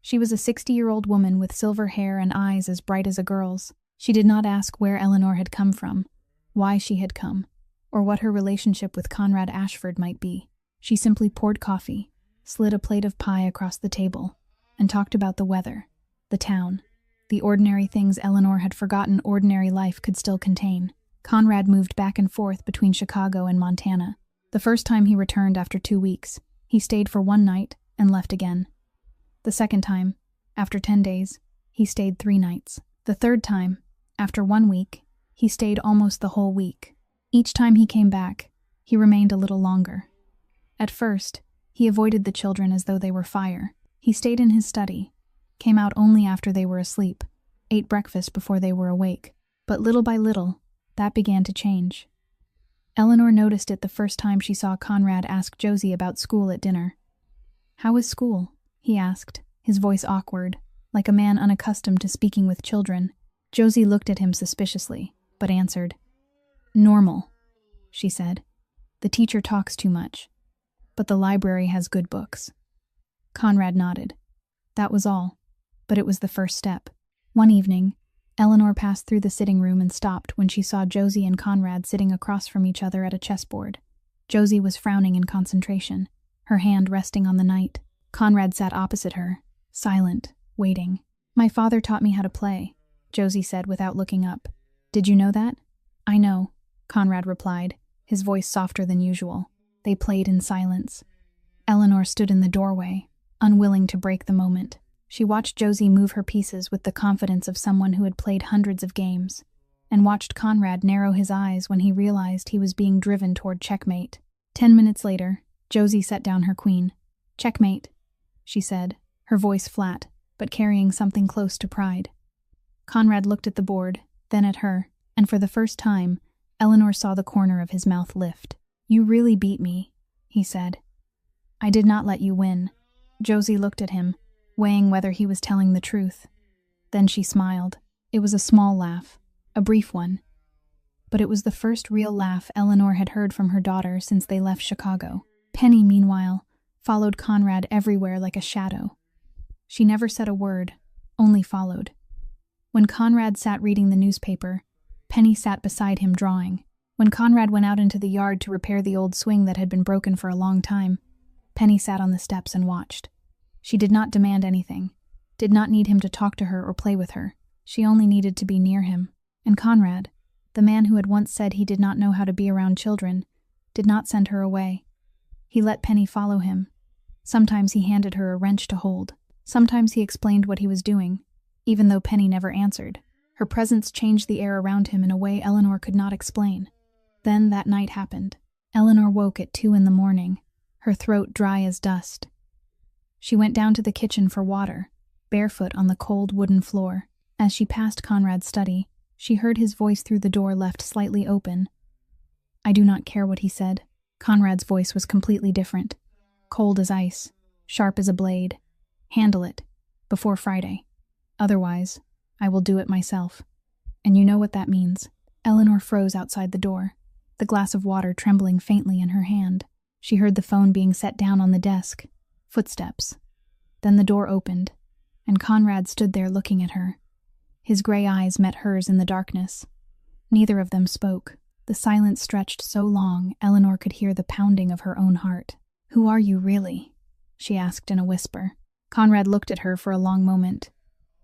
She was a 60-year-old woman with silver hair and eyes as bright as a girl's. She did not ask where Eleanor had come from, why she had come, or what her relationship with Conrad Ashford might be. She simply poured coffee, slid a plate of pie across the table, and talked about the weather, the town, the ordinary things Eleanor had forgotten ordinary life could still contain. Conrad moved back and forth between Chicago and Montana. The first time he returned after 2 weeks, he stayed for 1 night and left again. The second time, after 10 days, he stayed 3 nights. The third time, after 1 week, he stayed almost the whole week. Each time he came back, he remained a little longer. At first, he avoided the children as though they were fire. He stayed in his study, came out only after they were asleep, ate breakfast before they were awake. But little by little, that began to change. Eleanor noticed it the first time she saw Conrad ask Josie about school at dinner. "How is school?" he asked, his voice awkward, like a man unaccustomed to speaking with children. Josie looked at him suspiciously, but answered. "Normal," she said. "The teacher talks too much, but the library has good books." Conrad nodded. That was all, but it was the first step. One evening, Eleanor passed through the sitting room and stopped when she saw Josie and Conrad sitting across from each other at a chessboard. Josie was frowning in concentration, her hand resting on the knight. Conrad sat opposite her, silent, waiting. "My father taught me how to play," Josie said without looking up. "Did you know that?" "I know," Conrad replied, his voice softer than usual. They played in silence. Eleanor stood in the doorway, unwilling to break the moment. She watched Josie move her pieces with the confidence of someone who had played hundreds of games, and watched Conrad narrow his eyes when he realized he was being driven toward checkmate. 10 minutes later, Josie set down her queen. "Checkmate," she said, her voice flat, but carrying something close to pride. Conrad looked at the board, then at her, and for the first time, Eleanor saw the corner of his mouth lift. "You really beat me," he said. "I did not let you win." Josie looked at him, weighing whether he was telling the truth. Then she smiled. It was a small laugh, a brief one. But it was the first real laugh Eleanor had heard from her daughter since they left Chicago. Penny, meanwhile, followed Conrad everywhere like a shadow. She never said a word, only followed. When Conrad sat reading the newspaper, Penny sat beside him drawing. When Conrad went out into the yard to repair the old swing that had been broken for a long time, Penny sat on the steps and watched. She did not demand anything, did not need him to talk to her or play with her. She only needed to be near him. And Conrad, the man who had once said he did not know how to be around children, did not send her away. He let Penny follow him. Sometimes he handed her a wrench to hold. Sometimes he explained what he was doing, even though Penny never answered. Her presence changed the air around him in a way Eleanor could not explain. Then that night happened. Eleanor woke at 2 a.m, her throat dry as dust. She went down to the kitchen for water, barefoot on the cold wooden floor. As she passed Conrad's study, she heard his voice through the door left slightly open. "I do not care what he said." Conrad's voice was completely different. Cold as ice, sharp as a blade. "Handle it, before Friday. Otherwise, I will do it myself. And you know what that means." Eleanor froze outside the door, the glass of water trembling faintly in her hand. She heard the phone being set down on the desk. Footsteps. Then the door opened, and Conrad stood there looking at her. His gray eyes met hers in the darkness. Neither of them spoke. The silence stretched so long, Eleanor could hear the pounding of her own heart. "Who are you, really?" she asked in a whisper. Conrad looked at her for a long moment.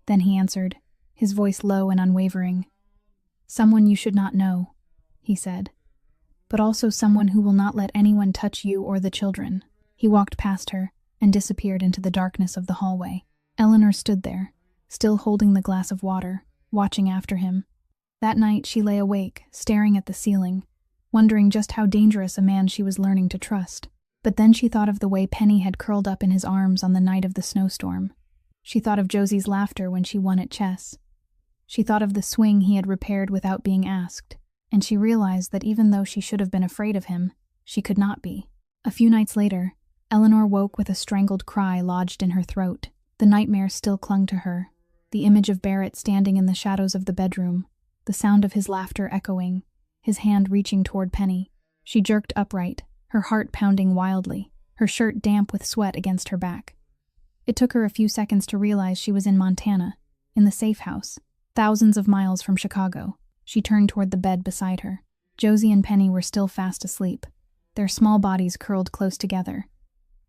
Then he answered, his voice low and unwavering. "Someone you should not know," he said. "But also someone who will not let anyone touch you or the children." He walked past her and disappeared into the darkness of the hallway. Eleanor stood there, still holding the glass of water, watching after him. That night she lay awake, staring at the ceiling, wondering just how dangerous a man she was learning to trust. But then she thought of the way Penny had curled up in his arms on the night of the snowstorm. She thought of Josie's laughter when she won at chess. She thought of the swing he had repaired without being asked, and she realized that even though she should have been afraid of him, she could not be. A few nights later, Eleanor woke with a strangled cry lodged in her throat. The nightmare still clung to her, the image of Barrett standing in the shadows of the bedroom, the sound of his laughter echoing, his hand reaching toward Penny. She jerked upright, her heart pounding wildly, her shirt damp with sweat against her back. It took her a few seconds to realize she was in Montana, in the safe house, thousands of miles from Chicago. She turned toward the bed beside her. Josie and Penny were still fast asleep, their small bodies curled close together.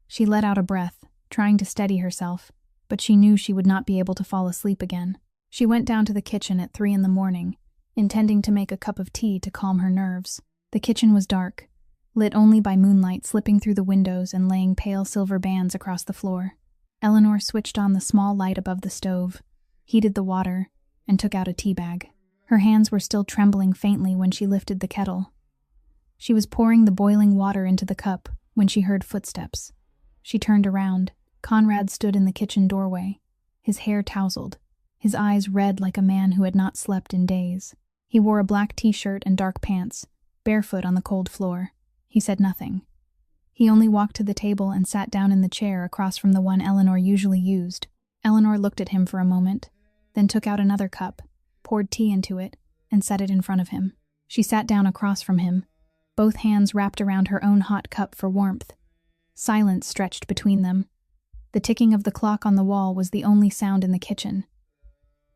She let out a breath, trying to steady herself, but she knew she would not be able to fall asleep again. She went down to the kitchen at 3 a.m, intending to make a cup of tea to calm her nerves. The kitchen was dark, lit only by moonlight slipping through the windows and laying pale silver bands across the floor. Eleanor switched on the small light above the stove, heated the water, and took out a tea bag. Her hands were still trembling faintly when she lifted the kettle. She was pouring the boiling water into the cup when she heard footsteps. She turned around. Conrad stood in the kitchen doorway, his hair tousled, his eyes red like a man who had not slept in days. He wore a black t-shirt and dark pants, barefoot on the cold floor. He said nothing. He only walked to the table and sat down in the chair across from the one Eleanor usually used. Eleanor looked at him for a moment, then took out another cup, poured tea into it, and set it in front of him. She sat down across from him, both hands wrapped around her own hot cup for warmth. Silence stretched between them. The ticking of the clock on the wall was the only sound in the kitchen.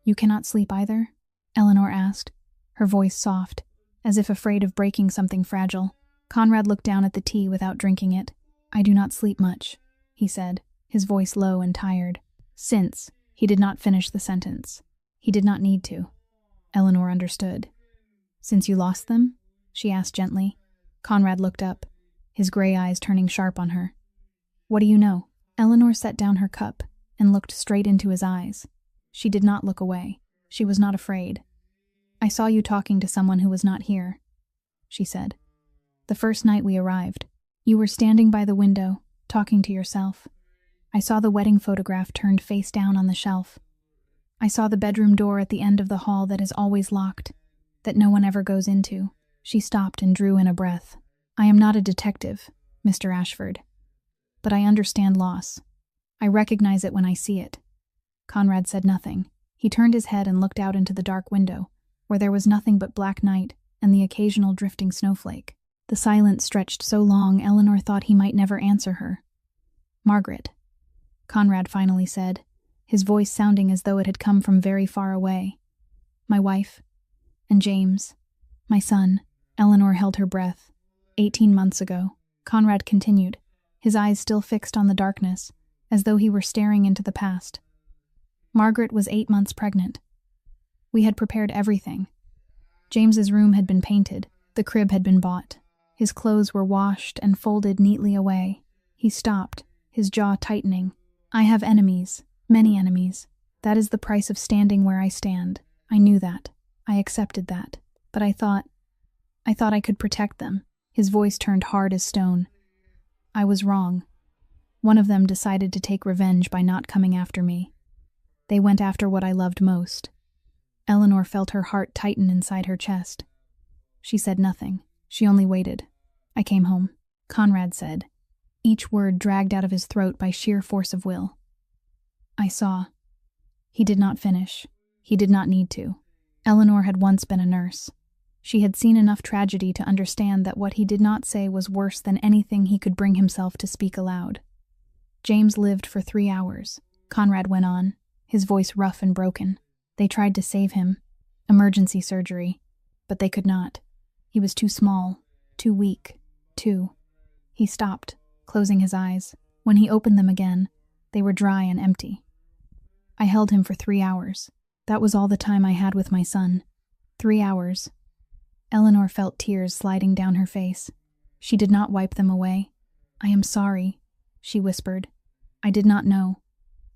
"You cannot sleep either?" Eleanor asked, her voice soft, as if afraid of breaking something fragile. Conrad looked down at the tea without drinking it. I do not sleep much, he said, his voice low and tired. Since, he did not finish the sentence. He did not need to. Eleanor understood. Since you lost them? She asked gently. Conrad looked up, his gray eyes turning sharp on her. What do you know? Eleanor set down her cup and looked straight into his eyes. She did not look away. She was not afraid. I saw you talking to someone who was not here, she said. The first night we arrived, you were standing by the window, talking to yourself. I saw the wedding photograph turned face down on the shelf. I saw the bedroom door at the end of the hall that is always locked, that no one ever goes into. She stopped and drew in a breath. I am not a detective, Mr. Ashford, but I understand loss. I recognize it when I see it. Conrad said nothing. He turned his head and looked out into the dark window, where there was nothing but black night and the occasional drifting snowflake. The silence stretched so long Eleanor thought he might never answer her. Margaret, Conrad finally said, his voice sounding as though it had come from very far away. My wife, and James, my son. Eleanor held her breath. 18 months ago, Conrad continued, his eyes still fixed on the darkness, as though he were staring into the past. Margaret was 8 months pregnant. We had prepared everything. James's room had been painted, the crib had been bought. His clothes were washed and folded neatly away. He stopped, his jaw tightening. I have enemies, many enemies. That is the price of standing where I stand. I knew that. I accepted that. But I thought I could protect them. His voice turned hard as stone. I was wrong. One of them decided to take revenge by not coming after me. They went after what I loved most. Eleanor felt her heart tighten inside her chest. She said nothing. She only waited. I came home, Conrad said, each word dragged out of his throat by sheer force of will. I saw. He did not finish. He did not need to. Eleanor had once been a nurse. She had seen enough tragedy to understand that what he did not say was worse than anything he could bring himself to speak aloud. James lived for 3 hours, Conrad went on, his voice rough and broken. They tried to save him. Emergency surgery. But they could not. He was too small, too weak, too. He stopped, closing his eyes. When he opened them again, they were dry and empty. I held him for 3 hours. That was all the time I had with my son. 3 hours. Eleanor felt tears sliding down her face. She did not wipe them away. I am sorry, she whispered. I did not know.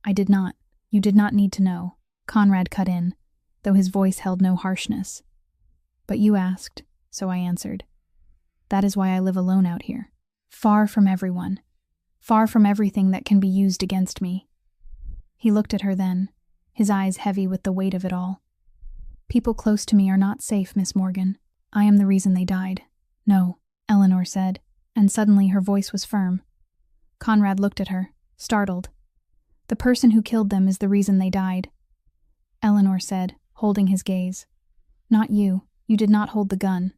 I did not. You did not need to know. Conrad cut in, though his voice held no harshness. But you asked, so I answered. That is why I live alone out here. Far from everyone. Far from everything that can be used against me. He looked at her then, his eyes heavy with the weight of it all. People close to me are not safe, Miss Morgan. I am the reason they died. No, Eleanor said, and suddenly her voice was firm. Conrad looked at her, startled. The person who killed them is the reason they died. Eleanor said, holding his gaze. Not you. You did not hold the gun.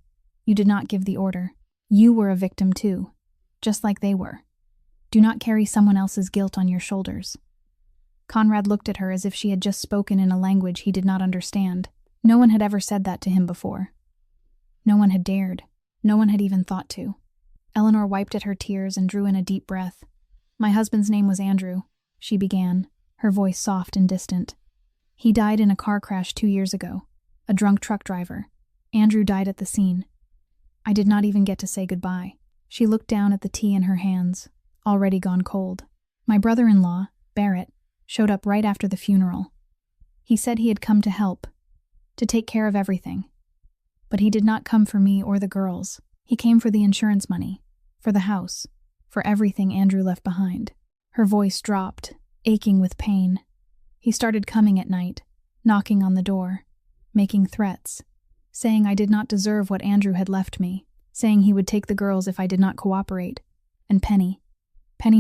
You did not give the order. You were a victim too, just like they were. Do not carry someone else's guilt on your shoulders. Conrad looked at her as if she had just spoken in a language he did not understand. No one had ever said that to him before. No one had dared. No one had even thought to. Eleanor wiped at her tears and drew in a deep breath. My husband's name was Andrew, she began, her voice soft and distant. He died in a car crash 2 years ago. A drunk truck driver. Andrew died at the scene. I did not even get to say goodbye. She looked down at the tea in her hands, already gone cold. My brother-in-law, Barrett, showed up right after the funeral. He said he had come to help, to take care of everything. But he did not come for me or the girls. He came for the insurance money, for the house, for everything Andrew left behind. Her voice dropped, aching with pain. He started coming at night, knocking on the door, making threats, saying I did not deserve what Andrew had left me, saying he would take the girls if I did not cooperate. And Penny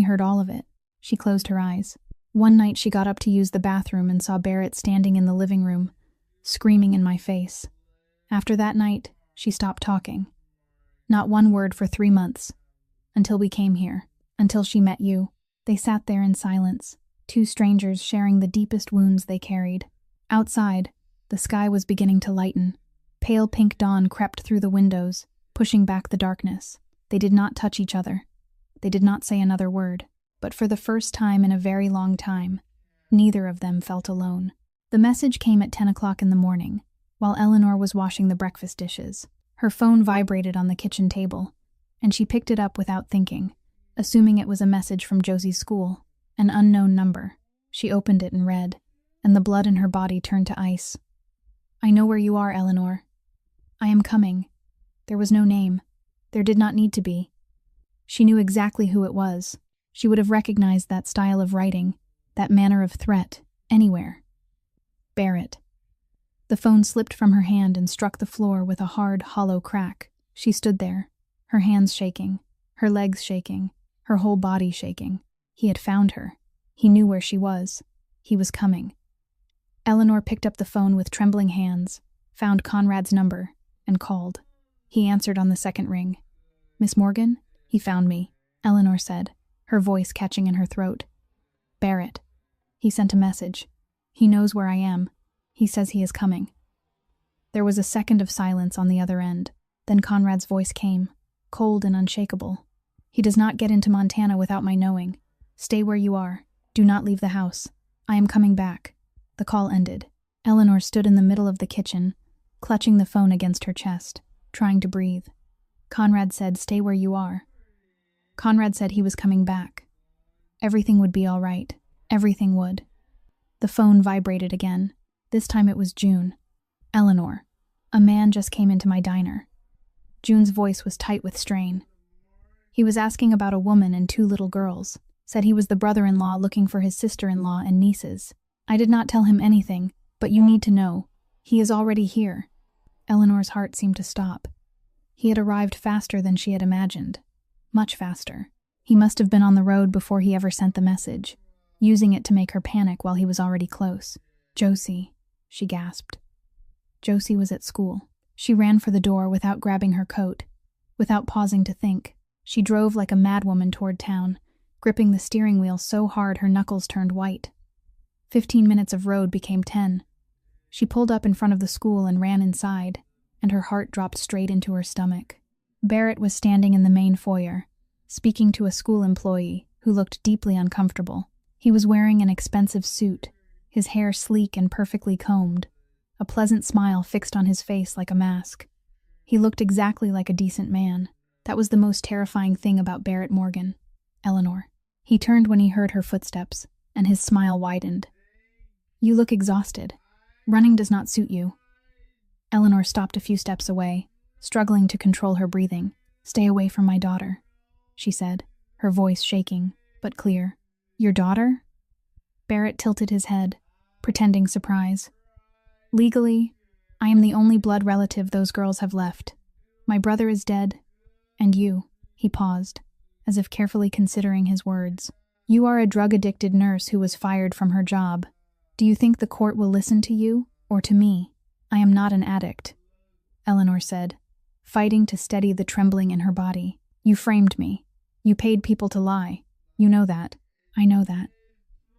heard all of it. She closed her eyes. One night she got up to use the bathroom and saw Barrett standing in the living room, screaming in my face. After that night, she stopped talking. Not one word for 3 months. Until we came here. Until she met you. They sat there in silence, 2 strangers sharing the deepest wounds they carried. Outside, The sky was beginning to lighten. Pale pink dawn crept through the windows, pushing back the darkness. They did not touch each other. They did not say another word. But for the first time in a very long time, neither of them felt alone. The message came at 10 o'clock in the morning, while Eleanor was washing the breakfast dishes. Her phone vibrated on the kitchen table, and she picked it up without thinking, assuming it was a message from Josie's school, an unknown number. She opened it and read, and the blood in her body turned to ice. "I know where you are, Eleanor. I am coming." There was no name. There did not need to be. She knew exactly who it was. She would have recognized that style of writing, that manner of threat, anywhere. Barrett. The phone slipped from her hand and struck the floor with a hard, hollow crack. She stood there, her hands shaking, her legs shaking, her whole body shaking. He had found her. He knew where she was. He was coming. Eleanor picked up the phone with trembling hands, found Conrad's number, and called. He answered on the second ring. "Miss Morgan? He found me," Eleanor said, her voice catching in her throat. "Barrett. He sent a message. He knows where I am. He says he is coming." There was a second of silence on the other end. Then Conrad's voice came, cold and unshakable. "He does not get into Montana without my knowing. Stay where you are. Do not leave the house. I am coming back." The call ended. Eleanor stood in the middle of the kitchen, clutching the phone against her chest, trying to breathe. Conrad said, "Stay where you are." Conrad said he was coming back. Everything would be all right. Everything would. The phone vibrated again. This time it was June. "Eleanor, a man just came into my diner." June's voice was tight with strain. "He was asking about a woman and 2 little girls. Said he was the brother-in-law looking for his sister-in-law and nieces. I did not tell him anything, but you need to know. He is already here." Eleanor's heart seemed to stop. He had arrived faster than she had imagined. Much faster. He must have been on the road before he ever sent the message, using it to make her panic while he was already close. "Josie," she gasped. Josie was at school. She ran for the door without grabbing her coat, without pausing to think. She drove like a madwoman toward town, gripping the steering wheel so hard her knuckles turned white. 15 minutes of road became 10. She pulled up in front of the school and ran inside, and her heart dropped straight into her stomach. Barrett was standing in the main foyer, speaking to a school employee who looked deeply uncomfortable. He was wearing an expensive suit, his hair sleek and perfectly combed, a pleasant smile fixed on his face like a mask. He looked exactly like a decent man. That was the most terrifying thing about Barrett Morgan. Eleanor. He turned when he heard her footsteps, and his smile widened. "You look exhausted. Running does not suit you." Eleanor stopped a few steps away, struggling to control her breathing. "Stay away from my daughter," she said, her voice shaking, but clear. "Your daughter?" Barrett tilted his head, pretending surprise. "Legally, I am the only blood relative those girls have left. My brother is dead, and you," he paused, as if carefully considering his words. "You are a drug-addicted nurse who was fired from her job. Do you think the court will listen to you, or to me? I am not an addict," Eleanor said, fighting to steady the trembling in her body. "You framed me. You paid people to lie. You know that." "I know that."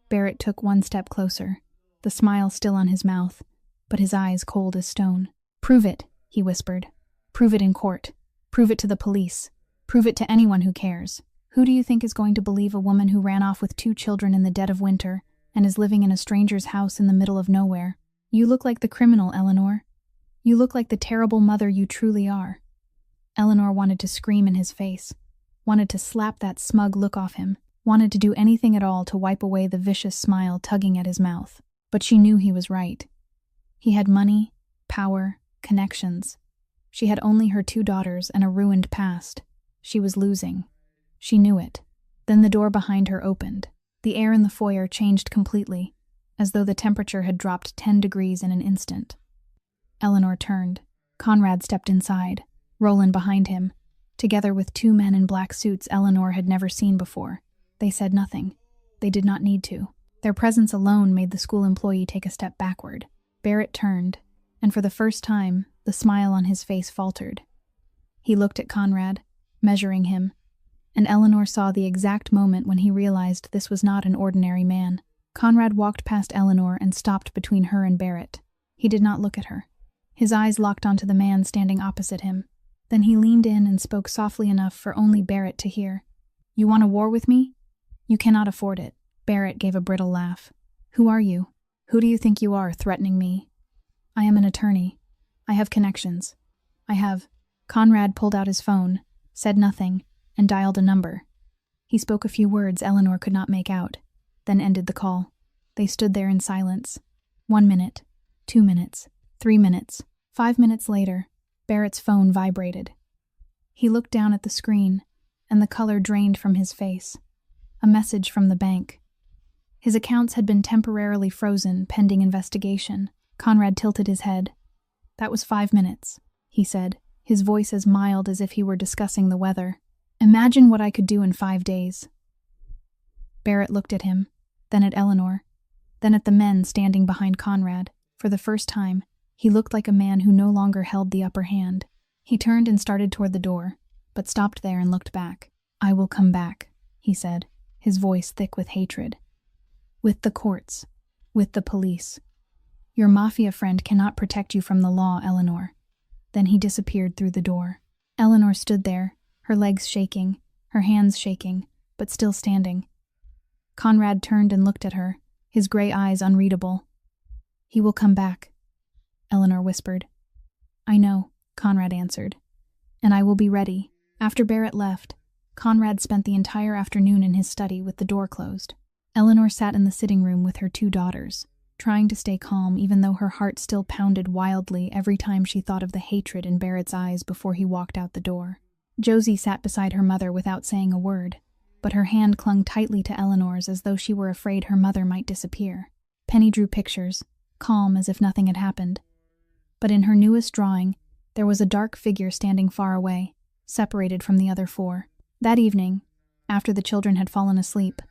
Barrett took one step closer, the smile still on his mouth, but his eyes cold as stone. "Prove it," he whispered. "Prove it in court. Prove it to the police. Prove it to anyone who cares. Who do you think is going to believe a woman who ran off with 2 children in the dead of winter and is living in a stranger's house in the middle of nowhere? You look like the criminal, Eleanor. You look like the terrible mother you truly are." Eleanor wanted to scream in his face, wanted to slap that smug look off him, wanted to do anything at all to wipe away the vicious smile tugging at his mouth. But she knew he was right. He had money, power, connections. She had only her 2 daughters and a ruined past. She was losing. She knew it. Then the door behind her opened. The air in the foyer changed completely, as though the temperature had dropped 10 degrees in an instant. Eleanor turned. Conrad stepped inside, Roland behind him, together with 2 men in black suits Eleanor had never seen before. They said nothing. They did not need to. Their presence alone made the school employee take a step backward. Barrett turned, and for the first time, the smile on his face faltered. He looked at Conrad, measuring him, and Eleanor saw the exact moment when he realized this was not an ordinary man. Conrad walked past Eleanor and stopped between her and Barrett. He did not look at her. His eyes locked onto the man standing opposite him. Then he leaned in and spoke softly enough for only Barrett to hear. "You want a war with me? You cannot afford it." Barrett gave a brittle laugh. "Who are you? Who do you think you are, threatening me?" "I am an attorney. I have connections. I have—" Conrad pulled out his phone, said nothing, and dialed a number. He spoke a few words Eleanor could not make out, then ended the call. They stood there in silence. 1 minute, 2 minutes, 3 minutes. 5 minutes later, Barrett's phone vibrated. He looked down at the screen, and the color drained from his face. A message from the bank. His accounts had been temporarily frozen, pending investigation. Conrad tilted his head. "That was 5 minutes," he said, his voice as mild as if he were discussing the weather. "Imagine what I could do in 5 days." Barrett looked at him, then at Eleanor, then at the men standing behind Conrad. For the first time, he looked like a man who no longer held the upper hand. He turned and started toward the door, but stopped there and looked back. "I will come back," he said, his voice thick with hatred. "With the courts, with the police. Your mafia friend cannot protect you from the law, Eleanor." Then he disappeared through the door. Eleanor stood there, her legs shaking, her hands shaking, but still standing. Conrad turned and looked at her, his gray eyes unreadable. "He will come back," Eleanor whispered. "I know," Conrad answered. "And I will be ready." After Barrett left, Conrad spent the entire afternoon in his study with the door closed. Eleanor sat in the sitting room with her 2 daughters, trying to stay calm even though her heart still pounded wildly every time she thought of the hatred in Barrett's eyes before he walked out the door. Josie sat beside her mother without saying a word, but her hand clung tightly to Eleanor's as though she were afraid her mother might disappear. Penny drew pictures, calm as if nothing had happened. But in her newest drawing, there was a dark figure standing far away, separated from the other 4. That evening, after the children had fallen asleep,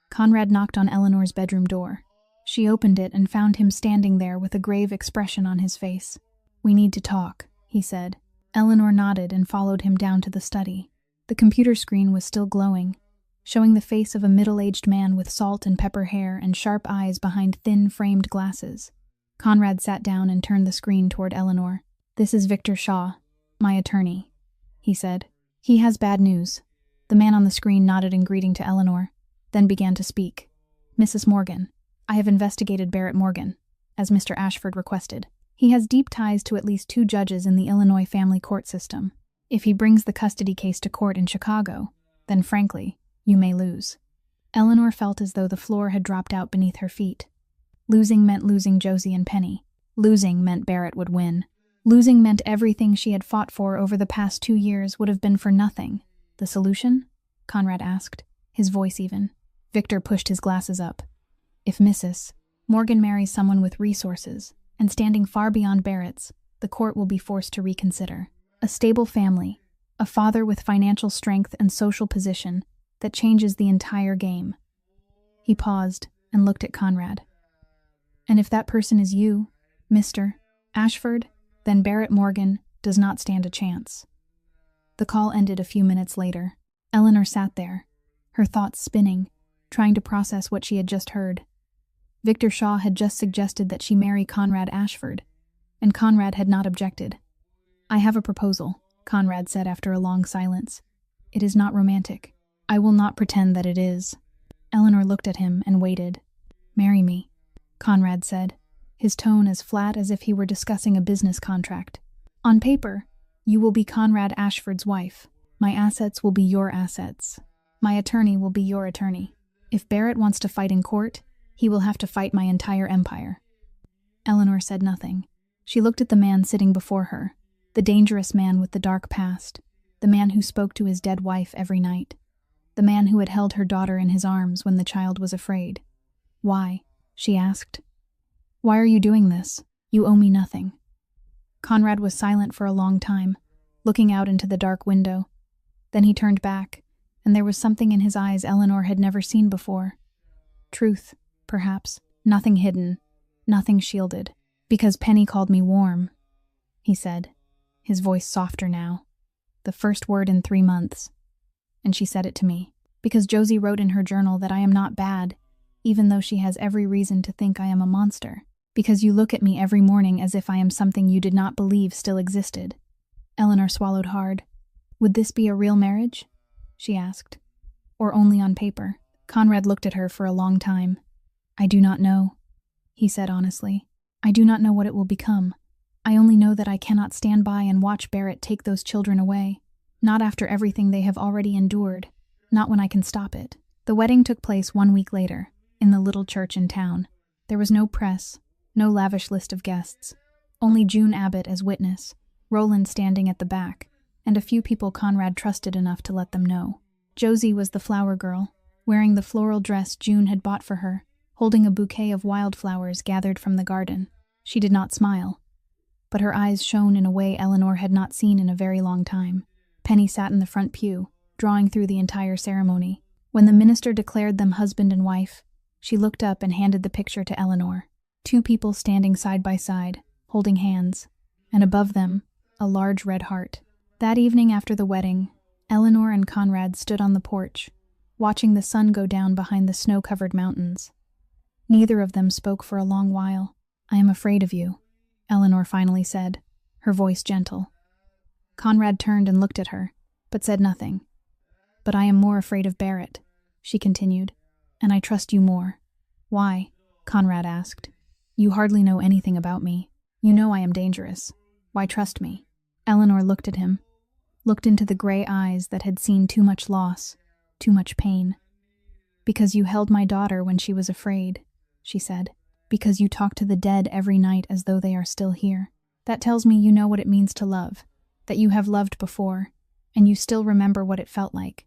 Conrad knocked on Eleanor's bedroom door. She opened it and found him standing there with a grave expression on his face. "We need to talk," he said. Eleanor nodded and followed him down to the study. The computer screen was still glowing, showing the face of a middle-aged man with salt and pepper hair and sharp eyes behind thin, framed glasses. Conrad sat down and turned the screen toward Eleanor. "This is Victor Shaw, my attorney," he said. "He has bad news." The man on the screen nodded in greeting to Eleanor, then began to speak. "Mrs. Morgan, I have investigated Barrett Morgan, as Mr. Ashford requested. He has deep ties to at least 2 judges in the Illinois family court system. If he brings the custody case to court in Chicago, then frankly, you may lose." Eleanor felt as though the floor had dropped out beneath her feet. Losing meant losing Josie and Penny. Losing meant Barrett would win. Losing meant everything she had fought for over the past 2 years would have been for nothing. "The solution?" Conrad asked, his voice even. Victor pushed his glasses up. "If Mrs. Morgan marries someone with resources, and standing far beyond Barrett's, the court will be forced to reconsider. A stable family, a father with financial strength and social position that changes the entire game." He paused and looked at Conrad. "And if that person is you, Mr. Ashford, then Barrett Morgan does not stand a chance." The call ended a few minutes later. Eleanor sat there, her thoughts spinning, trying to process what she had just heard. Victor Shaw had just suggested that she marry Conrad Ashford, and Conrad had not objected. "I have a proposal," Conrad said after a long silence. "It is not romantic. I will not pretend that it is." Eleanor looked at him and waited. "Marry me," Conrad said, his tone as flat as if he were discussing a business contract. "On paper, you will be Conrad Ashford's wife. My assets will be your assets. My attorney will be your attorney. If Barrett wants to fight in court, he will have to fight my entire empire." Eleanor said nothing. She looked at the man sitting before her, the dangerous man with the dark past, the man who spoke to his dead wife every night, the man who had held her daughter in his arms when the child was afraid. "Why?" she asked. "Why are you doing this? You owe me nothing." Conrad was silent for a long time, looking out into the dark window. Then he turned back, and there was something in his eyes Eleanor had never seen before. Truth, perhaps, nothing hidden, nothing shielded. "Because Penny called me warm," he said, his voice softer now. "The first word in 3 months. And she said it to me. Because Josie wrote in her journal that I am not bad, even though she has every reason to think I am a monster. Because you look at me every morning as if I am something you did not believe still existed. Eleanor swallowed hard. Would this be a real marriage? She asked. Or only on paper? Conrad looked at her for a long time. I do not know, he said honestly. I do not know what it will become. I only know that I cannot stand by and watch Barrett take those children away. Not after everything they have already endured. Not when I can stop it. The wedding took place 1 week later, in the little church in town. There was no press, no lavish list of guests. Only June Abbott as witness, Roland standing at the back, and a few people Conrad trusted enough to let them know. Josie was the flower girl, wearing the floral dress June had bought for her, holding a bouquet of wildflowers gathered from the garden. She did not smile, but her eyes shone in a way Eleanor had not seen in a very long time. Penny sat in the front pew, drawing through the entire ceremony. When the minister declared them husband and wife, she looked up and handed the picture to Eleanor. 2 people standing side by side, holding hands, and above them, a large red heart. That evening after the wedding, Eleanor and Conrad stood on the porch, watching the sun go down behind the snow-covered mountains. Neither of them spoke for a long while. I am afraid of you, Eleanor finally said, her voice gentle. Conrad turned and looked at her, but said nothing. But I am more afraid of Barrett, she continued, and I trust you more. Why? Conrad asked. You hardly know anything about me. You know I am dangerous. Why trust me? Eleanor looked at him, looked into the gray eyes that had seen too much loss, too much pain. Because you held my daughter when she was afraid, she said. Because you talk to the dead every night as though they are still here. That tells me you know what it means to love, that you have loved before, and you still remember what it felt like.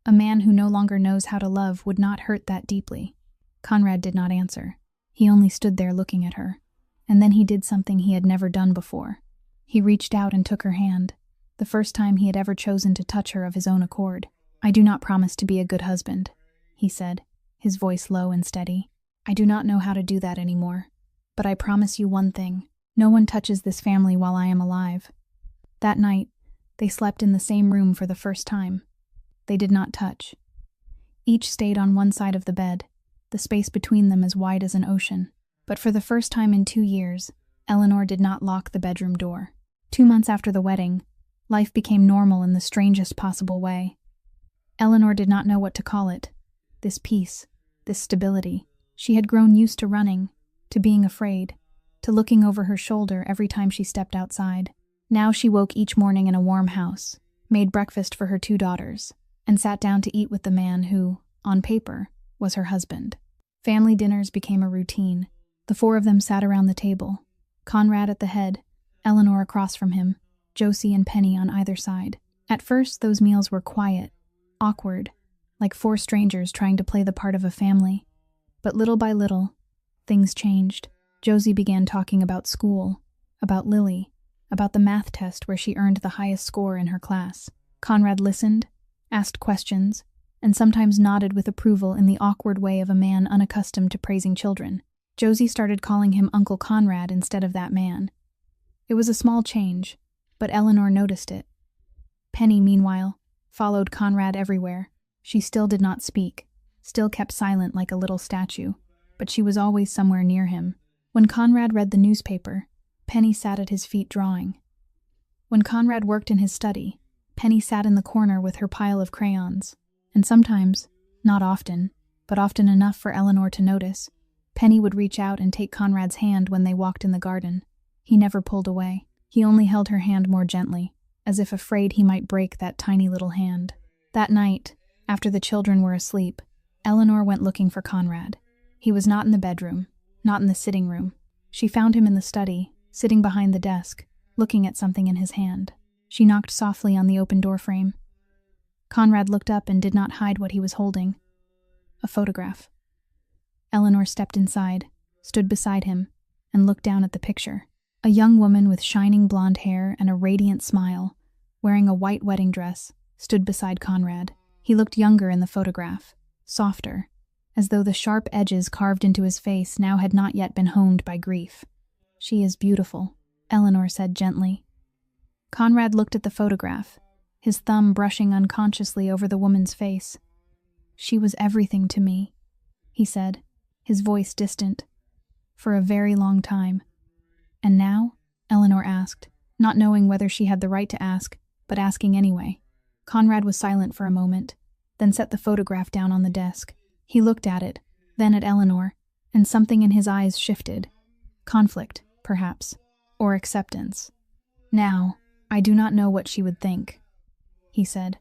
A man who no longer knows how to love would not hurt that deeply. Conrad did not answer. He only stood there looking at her. And then he did something he had never done before. He reached out and took her hand, the first time he had ever chosen to touch her of his own accord. I do not promise to be a good husband, he said, his voice low and steady. I do not know how to do that anymore. But I promise you one thing. No one touches this family while I am alive. That night, they slept in the same room for the first time. They did not touch. Each stayed on one side of the bed, the space between them as wide as an ocean. But for the first time in 2 years, Eleanor did not lock the bedroom door. 2 months after the wedding, life became normal in the strangest possible way. Eleanor did not know what to call it. This peace, this stability. She had grown used to running, to being afraid, to looking over her shoulder every time she stepped outside. Now she woke each morning in a warm house, made breakfast for her 2 daughters, and sat down to eat with the man who, on paper, was her husband. Family dinners became a routine. The 4 of them sat around the table, Conrad at the head, Eleanor across from him, Josie and Penny on either side. At first, those meals were quiet, awkward, like 4 strangers trying to play the part of a family. But little by little, things changed. Josie began talking about school, about Lily, about the math test where she earned the highest score in her class. Conrad listened, asked questions, and sometimes nodded with approval in the awkward way of a man unaccustomed to praising children. Josie started calling him Uncle Conrad instead of that man. It was a small change, but Eleanor noticed it. Penny, meanwhile, followed Conrad everywhere. She still did not speak, still kept silent like a little statue, but she was always somewhere near him. When Conrad read the newspaper, Penny sat at his feet drawing. When Conrad worked in his study, Penny sat in the corner with her pile of crayons. And sometimes, not often, but often enough for Eleanor to notice, Penny would reach out and take Conrad's hand when they walked in the garden. He never pulled away. He only held her hand more gently, as if afraid he might break that tiny little hand. That night, after the children were asleep, Eleanor went looking for Conrad. He was not in the bedroom, not in the sitting room. She found him in the study, sitting behind the desk, looking at something in his hand. She knocked softly on the open doorframe. Conrad looked up and did not hide what he was holding. A photograph. Eleanor stepped inside, stood beside him, and looked down at the picture. A young woman with shining blonde hair and a radiant smile, wearing a white wedding dress, stood beside Conrad. He looked younger in the photograph, softer, as though the sharp edges carved into his face now had not yet been honed by grief. She is beautiful, Eleanor said gently. Conrad looked at the photograph, his thumb brushing unconsciously over the woman's face. She was everything to me, he said, his voice distant. For a very long time. And now? Eleanor asked, not knowing whether she had the right to ask, but asking anyway. Conrad was silent for a moment, then set the photograph down on the desk. He looked at it, then at Eleanor, and something in his eyes shifted. Conflict, perhaps, or acceptance. Now, I do not know what she would think, he said.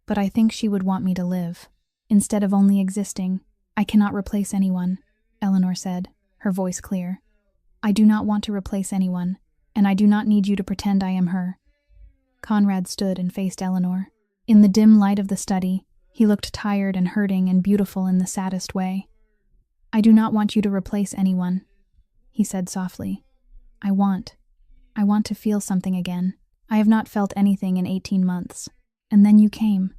But I think she would want me to live. Instead of only existing, I cannot replace anyone, Eleanor said, her voice clear. I do not want to replace anyone, and I do not need you to pretend I am her. Conrad stood and faced Eleanor. In the dim light of the study, he looked tired and hurting and beautiful in the saddest way. I do not want you to replace anyone, he said softly. I want to feel something again. I have not felt anything in 18 months. And then you came,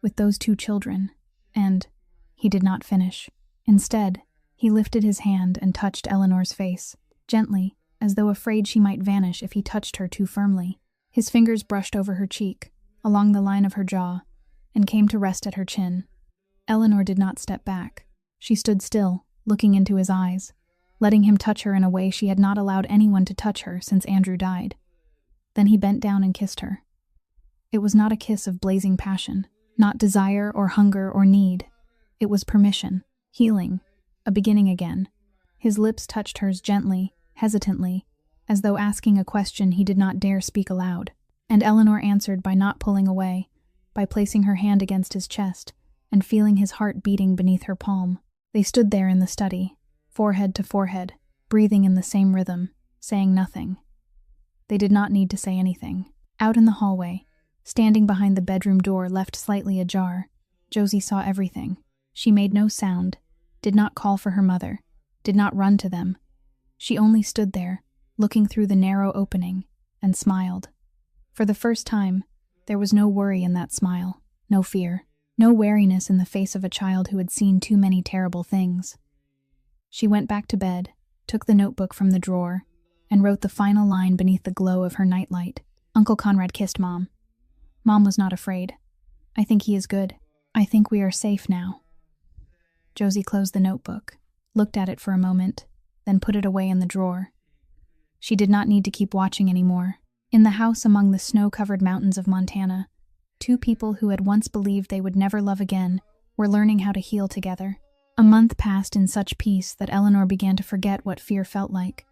with those 2 children, and he did not finish. Instead, he lifted his hand and touched Eleanor's face, gently, as though afraid she might vanish if he touched her too firmly. His fingers brushed over her cheek, along the line of her jaw, and came to rest at her chin. Eleanor did not step back. She stood still, looking into his eyes, letting him touch her in a way she had not allowed anyone to touch her since Andrew died. Then he bent down and kissed her. It was not a kiss of blazing passion, not desire or hunger or need. It was permission, healing, a beginning again. His lips touched hers gently, hesitantly, as though asking a question he did not dare speak aloud. And Eleanor answered by not pulling away, by placing her hand against his chest and feeling his heart beating beneath her palm. They stood there in the study, forehead to forehead, breathing in the same rhythm, saying nothing. They did not need to say anything. Out in the hallway, standing behind the bedroom door left slightly ajar, Josie saw everything. She made no sound, did not call for her mother, did not run to them. She only stood there, looking through the narrow opening, and smiled. For the first time, there was no worry in that smile, no fear, no wariness in the face of a child who had seen too many terrible things. She went back to bed, took the notebook from the drawer, and wrote the final line beneath the glow of her nightlight. Uncle Conrad kissed Mom. Mom was not afraid. I think he is good. I think we are safe now. Josie closed the notebook, looked at it for a moment, then put it away in the drawer. She did not need to keep watching anymore. In the house among the snow-covered mountains of Montana, 2 people who had once believed they would never love again were learning how to heal together. A month passed in such peace that Eleanor began to forget what fear felt like.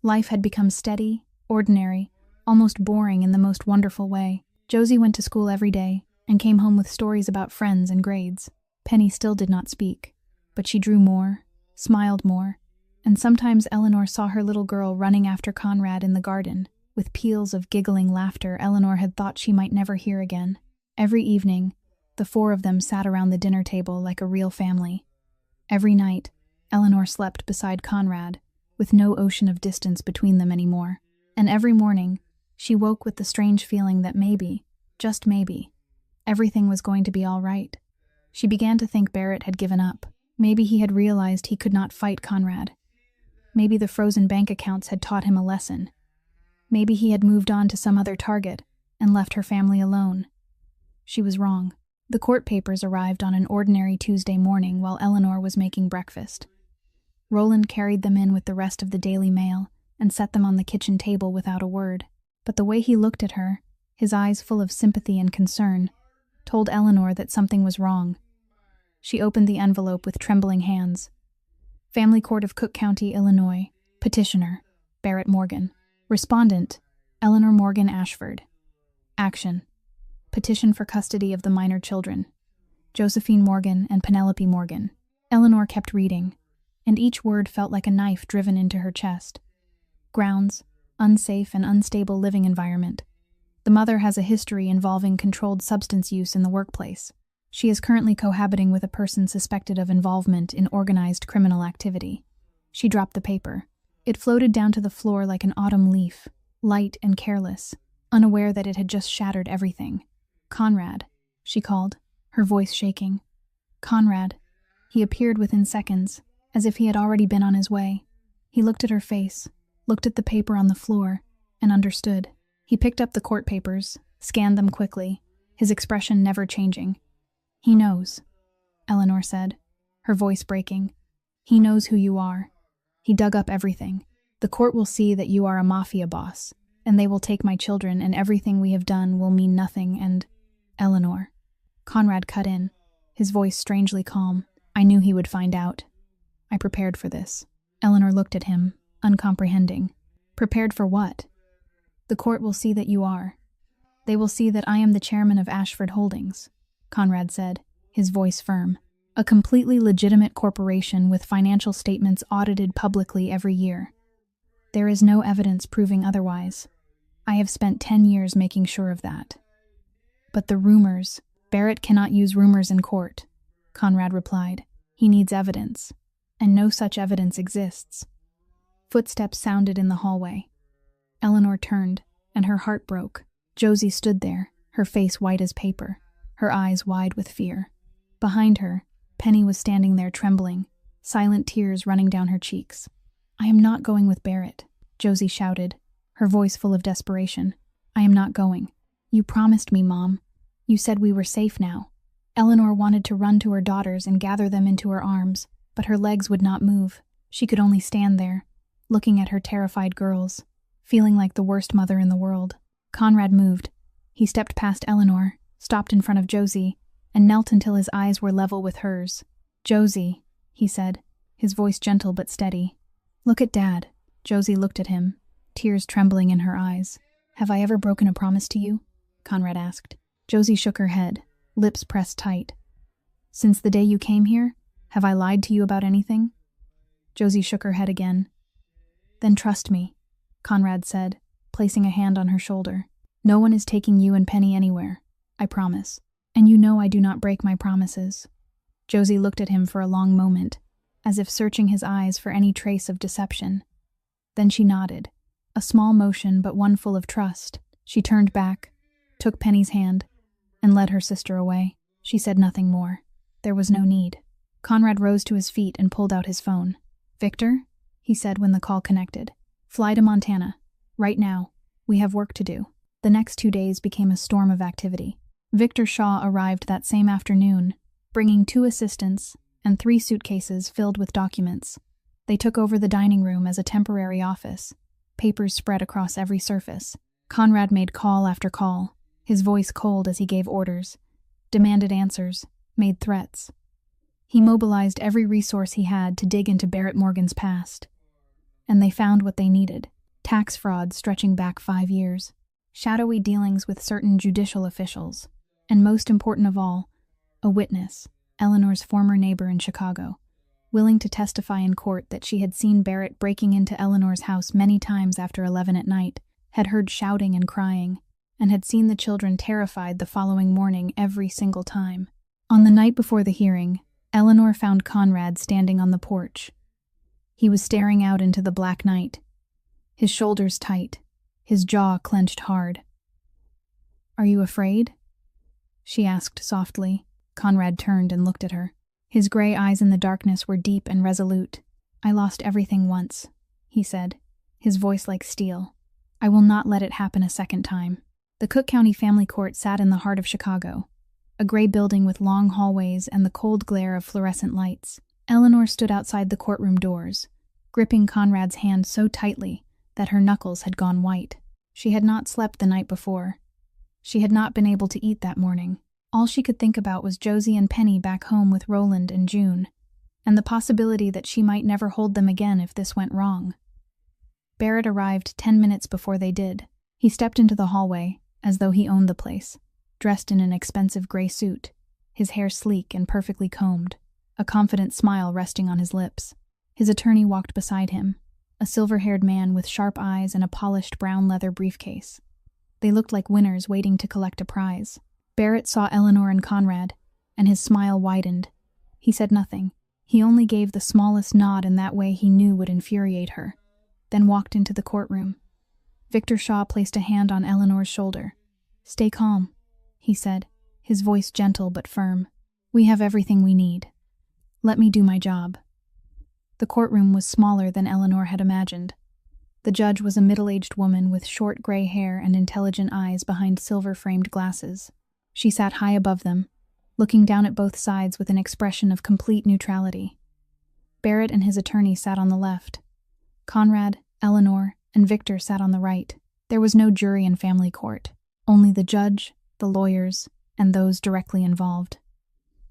Life had become steady, ordinary, almost boring in the most wonderful way. Josie went to school every day and came home with stories about friends and grades. Penny still did not speak, but she drew more, smiled more, and sometimes Eleanor saw her little girl running after Conrad in the garden, with peals of giggling laughter Eleanor had thought she might never hear again. Every evening, the 4 of them sat around the dinner table like a real family. Every night, Eleanor slept beside Conrad, with no ocean of distance between them anymore. And every morning, she woke with the strange feeling that maybe, just maybe, everything was going to be all right. She began to think Barrett had given up. Maybe he had realized he could not fight Conrad. Maybe the frozen bank accounts had taught him a lesson. Maybe he had moved on to some other target and left her family alone. She was wrong. The court papers arrived on an ordinary Tuesday morning while Eleanor was making breakfast. Roland carried them in with the rest of the Daily Mail and set them on the kitchen table without a word. But the way he looked at her, his eyes full of sympathy and concern, told Eleanor that something was wrong. She opened the envelope with trembling hands. Family Court of Cook County, Illinois. Petitioner, Barrett Morgan. Respondent, Eleanor Morgan Ashford. Action. Petition for custody of the minor children. Josephine Morgan and Penelope Morgan. Eleanor kept reading, and each word felt like a knife driven into her chest. Grounds, unsafe and unstable living environment. The mother has a history involving controlled substance use in the workplace. She is currently cohabiting with a person suspected of involvement in organized criminal activity. She dropped the paper. It floated down to the floor like an autumn leaf, light and careless, unaware that it had just shattered everything. Conrad, she called, her voice shaking. Conrad. He appeared within seconds, as if he had already been on his way. He looked at her face, looked at the paper on the floor, and understood. He picked up the court papers, scanned them quickly, his expression never changing. He knows, Eleanor said, her voice breaking. He knows who you are. He dug up everything. The court will see that you are a mafia boss, and they will take my children, and everything we have done will mean nothing, and… Eleanor. Conrad cut in, his voice strangely calm. I knew he would find out. I prepared for this. Eleanor looked at him, uncomprehending. Prepared for what? The court will see that you are. They will see that I am the chairman of Ashford Holdings, Conrad said, his voice firm. A completely legitimate corporation with financial statements audited publicly every year. There is no evidence proving otherwise. I have spent 10 years making sure of that. But the rumors… Barrett cannot use rumors in court, Conrad replied. He needs evidence, and no such evidence exists. Footsteps sounded in the hallway. Eleanor turned, and her heart broke. Josie stood there, her face white as paper, her eyes wide with fear. Behind her, Penny was standing there trembling, silent tears running down her cheeks. I am not going with Barrett, Josie shouted, her voice full of desperation. I am not going. You promised me, Mom. You said we were safe now. Eleanor wanted to run to her daughters and gather them into her arms, but her legs would not move. She could only stand there, looking at her terrified girls, feeling like the worst mother in the world. Conrad moved. He stepped past Eleanor, stopped in front of Josie, and knelt until his eyes were level with hers. Josie, he said, his voice gentle but steady. Look at Dad. Josie looked at him, tears trembling in her eyes. Have I ever broken a promise to you? Conrad asked. Josie shook her head, lips pressed tight. Since the day you came here, have I lied to you about anything? Josie shook her head again. Then trust me, Conrad said, placing a hand on her shoulder. No one is taking you and Penny anywhere, I promise. And you know I do not break my promises. Josie looked at him for a long moment, as if searching his eyes for any trace of deception. Then she nodded, a small motion but one full of trust. She turned back, took Penny's hand, and led her sister away. She said nothing more. There was no need. Conrad rose to his feet and pulled out his phone. Victor, he said when the call connected. Fly to Montana. Right now. We have work to do. The next 2 days became a storm of activity. Victor Shaw arrived that same afternoon, bringing 2 assistants and 3 suitcases filled with documents. They took over the dining room as a temporary office, papers spread across every surface. Conrad made call after call, his voice cold as he gave orders, demanded answers, made threats. He mobilized every resource he had to dig into Barrett Morgan's past. And they found what they needed: tax fraud stretching back 5 years, shadowy dealings with certain judicial officials, and most important of all, a witness, Eleanor's former neighbor in Chicago, willing to testify in court that she had seen Barrett breaking into Eleanor's house many times after 11 at night, had heard shouting and crying, and had seen the children terrified the following morning every single time. On the night before the hearing, Eleanor found Conrad standing on the porch. He was staring out into the black night, his shoulders tight, his jaw clenched hard. Are you afraid? She asked softly. Conrad turned and looked at her. His gray eyes in the darkness were deep and resolute. I lost everything once, he said, his voice like steel. I will not let it happen a second time. The Cook County Family Court sat in the heart of Chicago, a gray building with long hallways and the cold glare of fluorescent lights. Eleanor stood outside the courtroom doors, gripping Conrad's hand so tightly that her knuckles had gone white. She had not slept the night before. She had not been able to eat that morning. All she could think about was Josie and Penny back home with Roland and June, and the possibility that she might never hold them again if this went wrong. Barrett arrived 10 minutes before they did. He stepped into the hallway, as though he owned the place, dressed in an expensive gray suit, his hair sleek and perfectly combed, a confident smile resting on his lips. His attorney walked beside him, a silver-haired man with sharp eyes and a polished brown leather briefcase. They looked like winners waiting to collect a prize. Barrett saw Eleanor and Conrad, and his smile widened. He said nothing. He only gave the smallest nod in that way he knew would infuriate her, then walked into the courtroom. Victor Shaw placed a hand on Eleanor's shoulder. Stay calm, he said, his voice gentle but firm. We have everything we need. Let me do my job. The courtroom was smaller than Eleanor had imagined. The judge was a middle-aged woman with short gray hair and intelligent eyes behind silver-framed glasses. She sat high above them, looking down at both sides with an expression of complete neutrality. Barrett and his attorney sat on the left, Conrad, Eleanor, and Victor sat on the right. There was no jury in family court, only the judge, the lawyers, and those directly involved.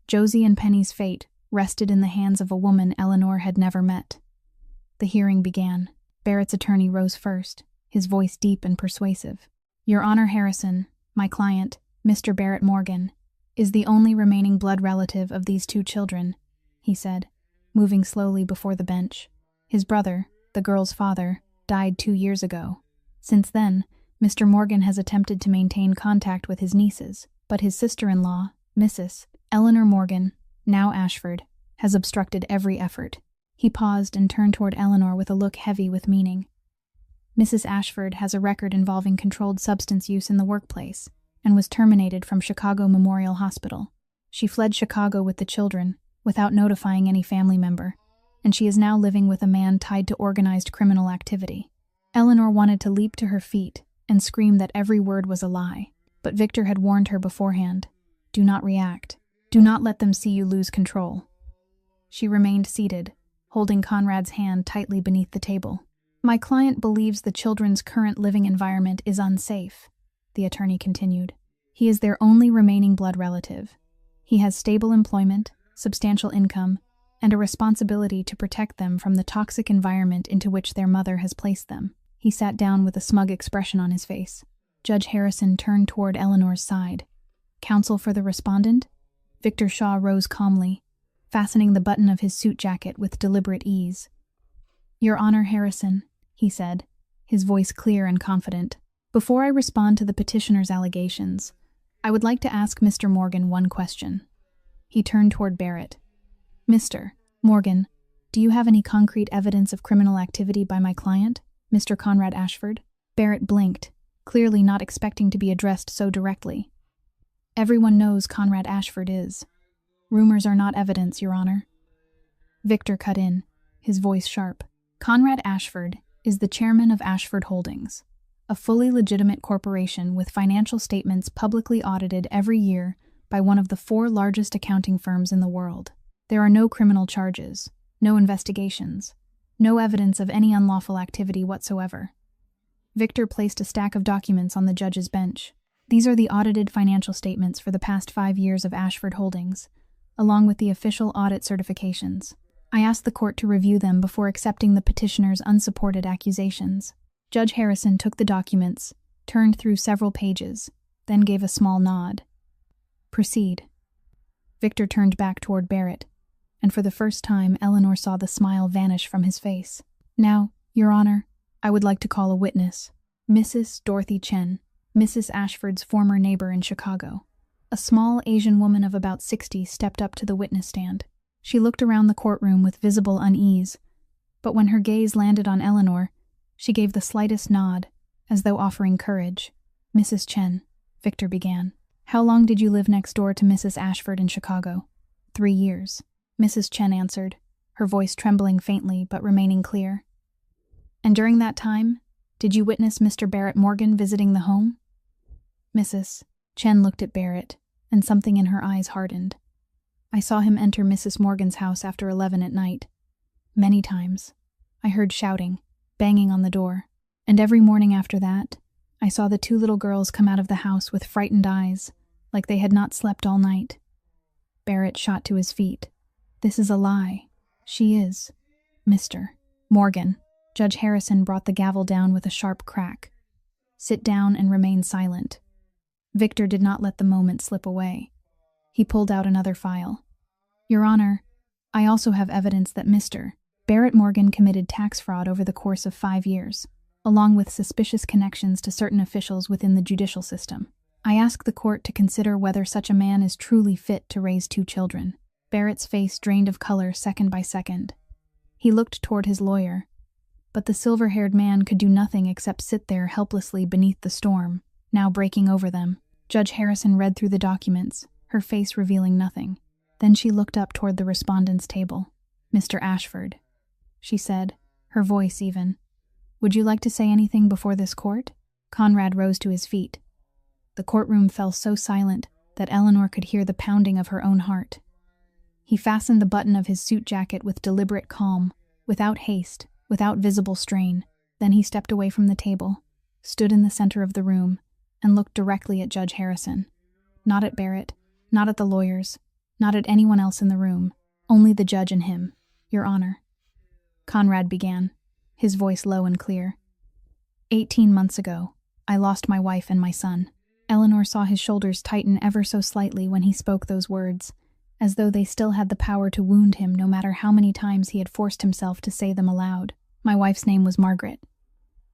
Josie and Penny's fate rested in the hands of a woman Eleanor had never met. The hearing began. Barrett's attorney rose first, his voice deep and persuasive. Your Honor, Harrison, my client, Mr. Barrett Morgan, is the only remaining blood relative of these two children, he said, moving slowly before the bench. His brother, the girl's father, died 2 years ago. Since then, Mr. Morgan has attempted to maintain contact with his nieces, but his sister-in-law, Mrs. Eleanor Morgan, now Ashford, has obstructed every effort. He paused and turned toward Eleanor with a look heavy with meaning. Mrs. Ashford has a record involving controlled substance use in the workplace and was terminated from Chicago Memorial Hospital. She fled Chicago with the children, without notifying any family member, and she is now living with a man tied to organized criminal activity. Eleanor wanted to leap to her feet and scream that every word was a lie, but Victor had warned her beforehand. Do not react. Do not let them see you lose control. She remained seated, holding Conrad's hand tightly beneath the table. My client believes the children's current living environment is unsafe, the attorney continued. He is their only remaining blood relative. He has stable employment, substantial income, and a responsibility to protect them from the toxic environment into which their mother has placed them. He sat down with a smug expression on his face. Judge Harrison turned toward Eleanor's side. Counsel for the respondent? Victor Shaw rose calmly, fastening the button of his suit jacket with deliberate ease. Your Honor, Harrison, he said, his voice clear and confident. Before I respond to the petitioner's allegations, I would like to ask Mr. Morgan one question. He turned toward Barrett. Mr. Morgan, do you have any concrete evidence of criminal activity by my client, Mr. Conrad Ashford? Barrett blinked, clearly not expecting to be addressed so directly. Everyone knows Conrad Ashford is. Rumors are not evidence, Your Honor. Victor cut in, his voice sharp. Conrad Ashford is the chairman of Ashford Holdings, a fully legitimate corporation with financial statements publicly audited every year by one of the 4 largest accounting firms in the world. There are no criminal charges, no investigations, no evidence of any unlawful activity whatsoever. Victor placed a stack of documents on the judge's bench. These are the audited financial statements for the past 5 years of Ashford Holdings, along with the official audit certifications. I asked the court to review them before accepting the petitioner's unsupported accusations. Judge Harrison took the documents, turned through several pages, then gave a small nod. Proceed. Victor turned back toward Barrett, and for the first time Eleanor saw the smile vanish from his face. Now, Your Honor, I would like to call a witness. Mrs. Dorothy Chen, Mrs. Ashford's former neighbor in Chicago. A small Asian woman of about 60 stepped up to the witness stand. She looked around the courtroom with visible unease, but when her gaze landed on Eleanor, she gave the slightest nod, as though offering courage. Mrs. Chen, Victor began. How long did you live next door to Mrs. Ashford in Chicago? 3 years. Mrs. Chen answered, her voice trembling faintly but remaining clear. And during that time, did you witness Mr. Barrett Morgan visiting the home? Mrs. Chen looked at Barrett, and something in her eyes hardened. I saw him enter Mrs. Morgan's house after 11 at night. Many times. I heard shouting, banging on the door, and every morning after that, I saw the 2 little girls come out of the house with frightened eyes, like they had not slept all night. Barrett shot to his feet. This is a lie. She is. Mr. Morgan. Judge Harrison brought the gavel down with a sharp crack. Sit down and remain silent. Victor did not let the moment slip away. He pulled out another file. Your Honor, I also have evidence that Mr. Barrett Morgan committed tax fraud over the course of 5 years, along with suspicious connections to certain officials within the judicial system. I ask the court to consider whether such a man is truly fit to raise 2 children. Barrett's face drained of color second by second. He looked toward his lawyer, but the silver-haired man could do nothing except sit there helplessly beneath the storm, now breaking over them. Judge Harrison read through the documents, her face revealing nothing. Then she looked up toward the respondent's table. Mr. Ashford, she said, her voice even. Would you like to say anything before this court? Conrad rose to his feet. The courtroom fell so silent that Eleanor could hear the pounding of her own heart. He fastened the button of his suit jacket with deliberate calm, without haste, without visible strain. Then he stepped away from the table, stood in the center of the room, and looked directly at Judge Harrison. Not at Barrett, not at the lawyers, not at anyone else in the room, only the judge and him. "Your Honor," Conrad began, his voice low and clear. 18 months ago, I lost my wife and my son. Eleanor saw his shoulders tighten ever so slightly when he spoke those words, as though they still had the power to wound him no matter how many times he had forced himself to say them aloud. My wife's name was Margaret.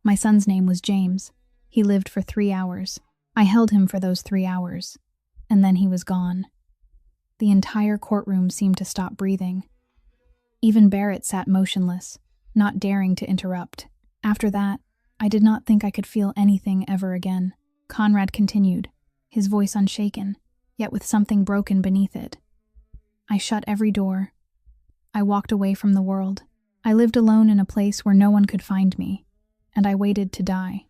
My son's name was James. He lived for 3 hours. I held him for those 3 hours, and then he was gone. The entire courtroom seemed to stop breathing. Even Barrett sat motionless, not daring to interrupt. After that, I did not think I could feel anything ever again. Conrad continued, his voice unshaken, yet with something broken beneath it. I shut every door. I walked away from the world. I lived alone in a place where no one could find me, and I waited to die.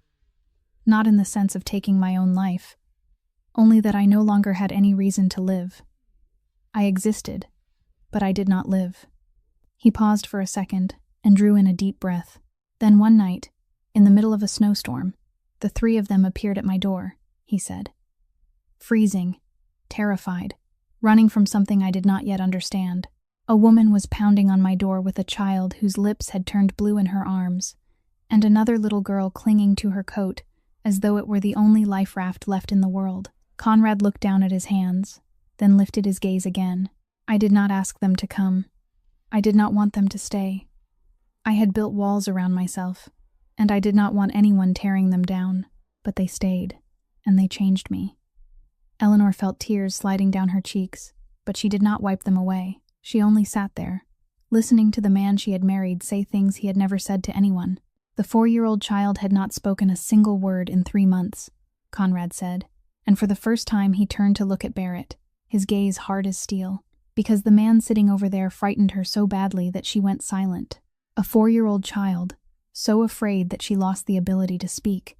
Not in the sense of taking my own life, only that I no longer had any reason to live. I existed, but I did not live. He paused for a second and drew in a deep breath. Then one night, in the middle of a snowstorm, the 3 of them appeared at my door, he said. Freezing, terrified, running from something I did not yet understand. A woman was pounding on my door with a child whose lips had turned blue in her arms, and another little girl clinging to her coat as though it were the only life raft left in the world. Conrad looked down at his hands, then lifted his gaze again. I did not ask them to come. I did not want them to stay. I had built walls around myself, and I did not want anyone tearing them down, but they stayed, and they changed me. Eleanor felt tears sliding down her cheeks, but she did not wipe them away. She only sat there, listening to the man she had married say things he had never said to anyone. The 4-year-old child had not spoken a single word in 3 months, Conrad said, and for the first time he turned to look at Barrett, his gaze hard as steel, because the man sitting over there frightened her so badly that she went silent. A 4-year-old child, so afraid that she lost the ability to speak.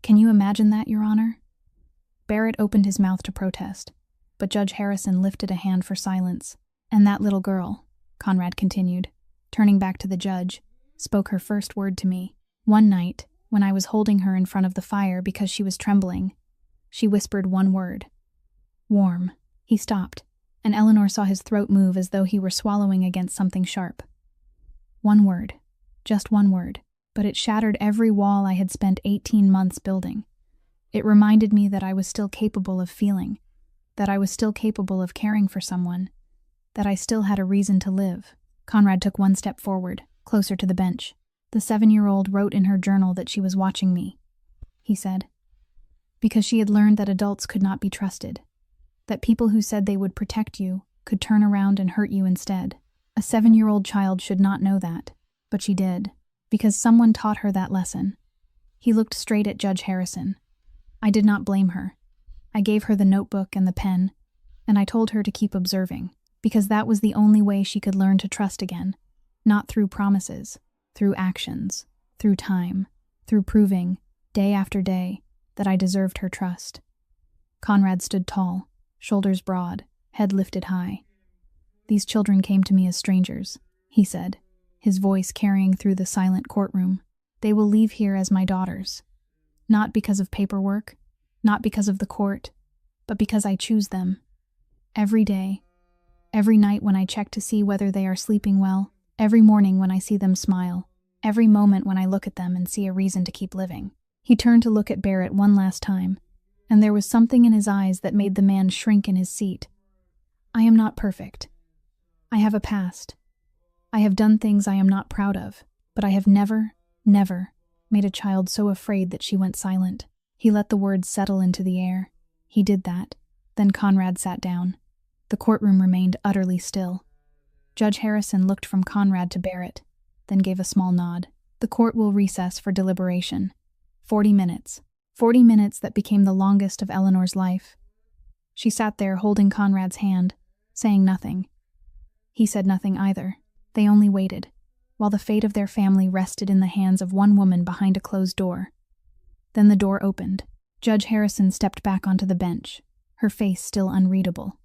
Can you imagine that, Your Honor? Barrett opened his mouth to protest, but Judge Harrison lifted a hand for silence. And that little girl, Conrad continued, turning back to the judge, spoke her first word to me. One night, when I was holding her in front of the fire because she was trembling, she whispered one word. Warm. He stopped, and Eleanor saw his throat move as though he were swallowing against something sharp. One word. Just one word, but it shattered every wall I had spent 18 months building. It reminded me that I was still capable of feeling, that I was still capable of caring for someone, that I still had a reason to live. Conrad took one step forward, closer to the bench. The 7-year-old wrote in her journal that she was watching me, he said, because she had learned that adults could not be trusted, that people who said they would protect you could turn around and hurt you instead. A 7-year-old child should not know that, but she did, because someone taught her that lesson. He looked straight at Judge Harrison. I did not blame her. I gave her the notebook and the pen, and I told her to keep observing, because that was the only way she could learn to trust again, not through promises, through actions, through time, through proving, day after day, that I deserved her trust. Conrad stood tall, shoulders broad, head lifted high. These children came to me as strangers, he said, his voice carrying through the silent courtroom. They will leave here as my daughters. Not because of paperwork, not because of the court, but because I choose them. Every day, every night when I check to see whether they are sleeping well, every morning when I see them smile, every moment when I look at them and see a reason to keep living. He turned to look at Barrett one last time, and there was something in his eyes that made the man shrink in his seat. I am not perfect. I have a past. I have done things I am not proud of, but I have never made a child so afraid that she went silent. He let the words settle into the air. He did that. Then Conrad sat down. The courtroom remained utterly still. Judge Harrison looked from Conrad to Barrett, then gave a small nod. The court will recess for deliberation. 40 minutes. 40 minutes that became the longest of Eleanor's life. She sat there holding Conrad's hand, saying nothing. He said nothing either. They only waited, while the fate of their family rested in the hands of one woman behind a closed door. Then the door opened. Judge Harrison stepped back onto the bench, her face still unreadable.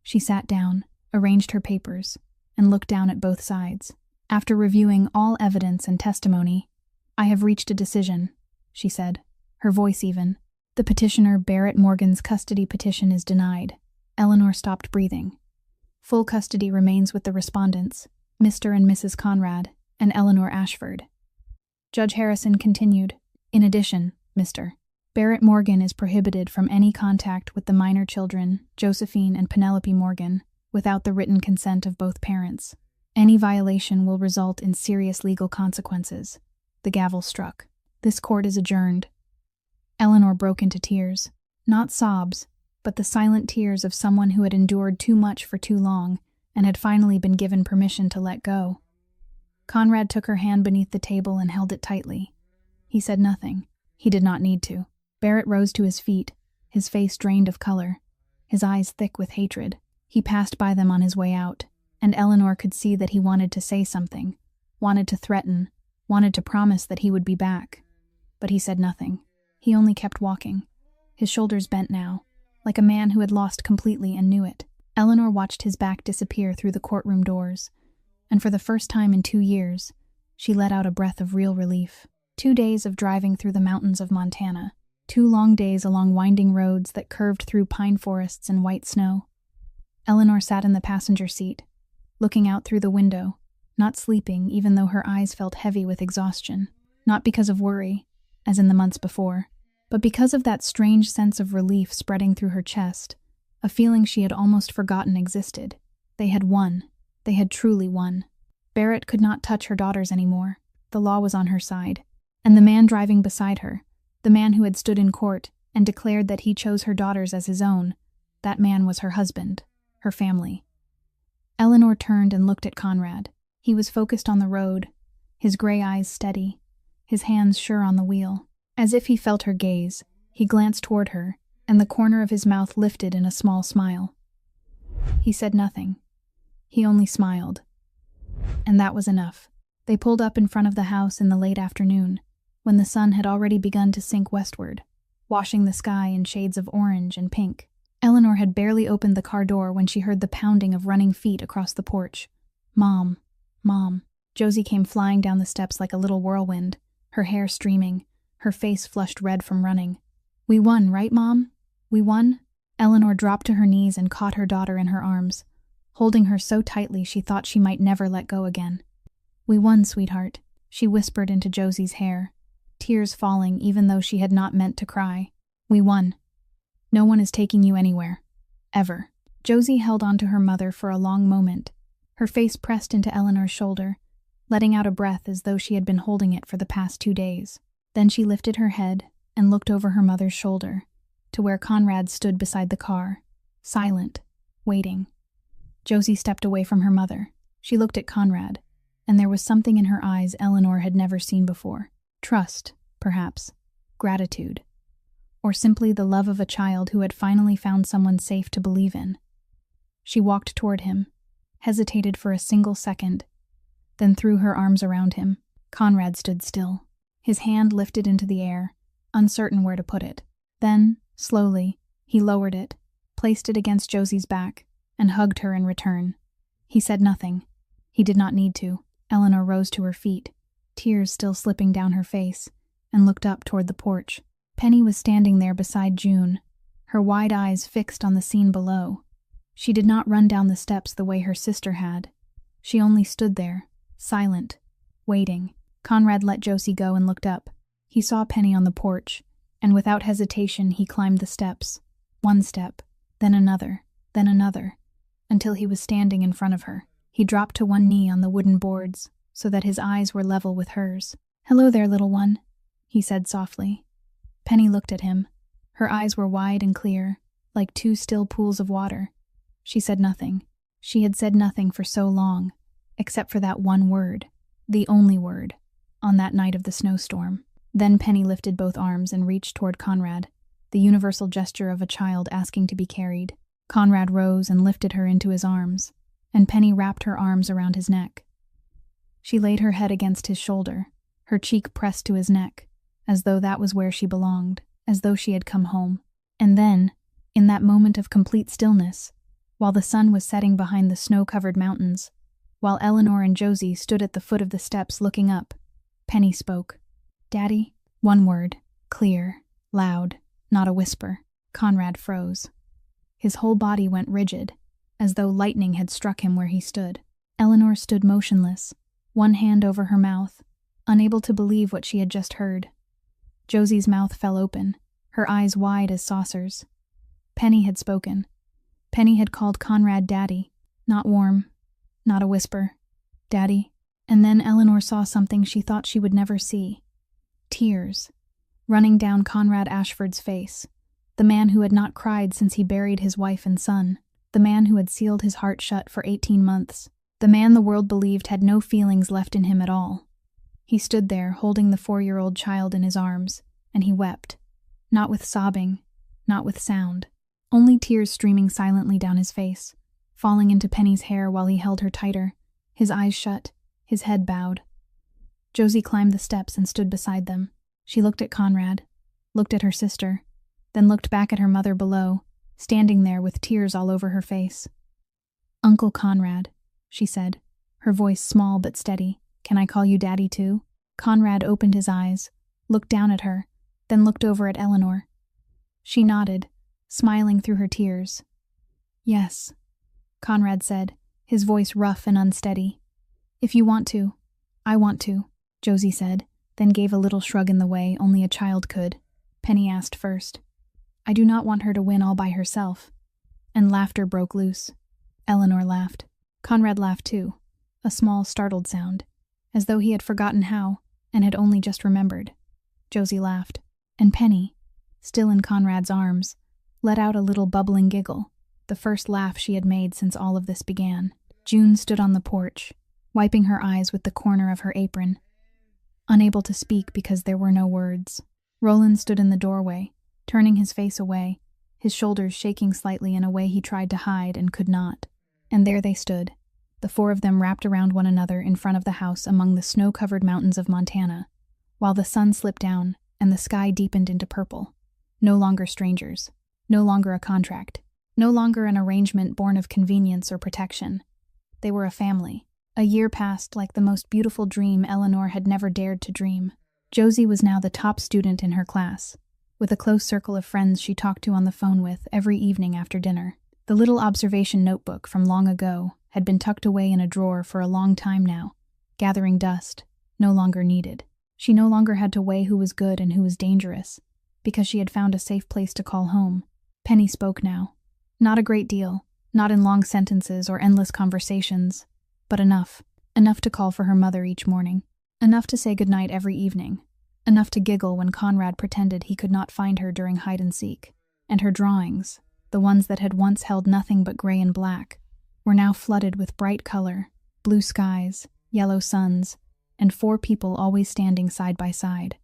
She sat down, arranged her papers, and looked down at both sides. After reviewing all evidence and testimony, I have reached a decision, she said, her voice even. The petitioner Barrett Morgan's custody petition is denied. Eleanor stopped breathing. Full custody remains with the respondents, Mr. and Mrs. Conrad, and Eleanor Ashford. Judge Harrison continued, in addition, Mr. Barrett Morgan is prohibited from any contact with the minor children, Josephine and Penelope Morgan, without the written consent of both parents. Any violation will result in serious legal consequences. The gavel struck. This court is adjourned. Eleanor broke into tears. Not sobs, but the silent tears of someone who had endured too much for too long and had finally been given permission to let go. Conrad took her hand beneath the table and held it tightly. He said nothing. He did not need to. Barrett rose to his feet, his face drained of color, his eyes thick with hatred. He passed by them on his way out, and Eleanor could see that he wanted to say something, wanted to threaten, wanted to promise that he would be back. But he said nothing. He only kept walking. His shoulders bent now, like a man who had lost completely and knew it. Eleanor watched his back disappear through the courtroom doors, and for the first time in 2 years, she let out a breath of real relief. 2 days of driving through the mountains of Montana. 2 long days along winding roads that curved through pine forests and white snow. Eleanor sat in the passenger seat, looking out through the window, not sleeping even though her eyes felt heavy with exhaustion, not because of worry, as in the months before, but because of that strange sense of relief spreading through her chest, a feeling she had almost forgotten existed. They had won. They had truly won. Barrett could not touch her daughters anymore. The law was on her side. And the man driving beside her, the man who had stood in court and declared that he chose her daughters as his own, that man was her husband, her family. Eleanor turned and looked at Conrad. He was focused on the road, his gray eyes steady, his hands sure on the wheel. As if he felt her gaze, he glanced toward her, and the corner of his mouth lifted in a small smile. He said nothing. He only smiled. And that was enough. They pulled up in front of the house in the late afternoon, when the sun had already begun to sink westward, washing the sky in shades of orange and pink. Eleanor had barely opened the car door when she heard the pounding of running feet across the porch. Mom, Mom. Josie came flying down the steps like a little whirlwind, her hair streaming, her face flushed red from running. We won, right, Mom? We won? Eleanor dropped to her knees and caught her daughter in her arms, holding her so tightly she thought she might never let go again. We won, sweetheart, she whispered into Josie's hair, tears falling even though she had not meant to cry. We won. No one is taking you anywhere. Ever. Josie held on to her mother for a long moment, her face pressed into Eleanor's shoulder, letting out a breath as though she had been holding it for the past 2 days. Then she lifted her head and looked over her mother's shoulder, to where Conrad stood beside the car, silent, waiting. Josie stepped away from her mother. She looked at Conrad, and there was something in her eyes Eleanor had never seen before. Trust, perhaps. Gratitude. Or simply the love of a child who had finally found someone safe to believe in. She walked toward him, hesitated for a single second, then threw her arms around him. Conrad stood still, his hand lifted into the air, uncertain where to put it. Then, slowly, he lowered it, placed it against Josie's back, and hugged her in return. He said nothing. He did not need to. Eleanor rose to her feet, tears still slipping down her face, and looked up toward the porch. Penny was standing there beside June, her wide eyes fixed on the scene below. She did not run down the steps the way her sister had. She only stood there, silent, waiting. Conrad let Josie go and looked up. He saw Penny on the porch, and without hesitation he climbed the steps. One step, then another, until he was standing in front of her. He dropped to one knee on the wooden boards, so that his eyes were level with hers. "Hello there, little one," he said softly. Penny looked at him. Her eyes were wide and clear, like 2 still pools of water. She said nothing. She had said nothing for so long, except for that one word, the only word, on that night of the snowstorm. Then Penny lifted both arms and reached toward Conrad, the universal gesture of a child asking to be carried. Conrad rose and lifted her into his arms, and Penny wrapped her arms around his neck. She laid her head against his shoulder, her cheek pressed to his neck, as though that was where she belonged, as though she had come home. And then, in that moment of complete stillness, while the sun was setting behind the snow-covered mountains, While Eleanor and Josie stood at the foot of the steps looking up, Penny spoke. "Daddy?" One word, clear, loud, not a whisper. Conrad froze. His whole body went rigid, as though lightning had struck him where he stood. Eleanor stood motionless, one hand over her mouth, unable to believe what she had just heard. Josie's mouth fell open, her eyes wide as saucers. Penny had spoken. Penny had called Conrad Daddy, not warm, not a whisper. Daddy. And then Eleanor saw something she thought she would never see. Tears, running down Conrad Ashford's face, the man who had not cried since he buried his wife and son, the man who had sealed his heart shut for 18 months, the man the world believed had no feelings left in him at all. He stood there, holding the 4-year-old child in his arms, and he wept. Not with sobbing, not with sound, only tears streaming silently down his face, falling into Penny's hair while he held her tighter, his eyes shut, his head bowed. Josie climbed the steps and stood beside them. She looked at Conrad, looked at her sister, then looked back at her mother below, standing there with tears all over her face. "Uncle Conrad," she said, her voice small but steady. "Can I call you Daddy too?" Conrad opened his eyes, looked down at her, then looked over at Eleanor. She nodded, smiling through her tears. "Yes," Conrad said, his voice rough and unsteady. "If you want to, I want to," Josie said, then gave a little shrug in the way only a child could. Penny asked first. "I do not want her to win all by herself." And laughter broke loose. Eleanor laughed. Conrad laughed too, a small, startled sound, as though he had forgotten how and had only just remembered. Josie laughed, and Penny, still in Conrad's arms, let out a little bubbling giggle, the first laugh she had made since all of this began. June stood on the porch, wiping her eyes with the corner of her apron, unable to speak because there were no words. Roland stood in the doorway, turning his face away, his shoulders shaking slightly in a way he tried to hide and could not. And there they stood, the 4 of them wrapped around one another in front of the house among the snow-covered mountains of Montana, while the sun slipped down and the sky deepened into purple. No longer strangers, no longer a contract, no longer an arrangement born of convenience or protection. They were a family. A year passed like the most beautiful dream Eleanor had never dared to dream. Josie was now the top student in her class, with a close circle of friends she talked to on the phone with every evening after dinner. The little observation notebook from long ago had been tucked away in a drawer for a long time now, gathering dust, no longer needed. She no longer had to weigh who was good and who was dangerous, because she had found a safe place to call home. Penny spoke now. Not a great deal, not in long sentences or endless conversations, but enough. Enough to call for her mother each morning. Enough to say goodnight every evening. Enough to giggle when Conrad pretended he could not find her during hide-and-seek. And her drawings, the ones that had once held nothing but gray and black, were now flooded with bright color, blue skies, yellow suns, and 4 people always standing side by side.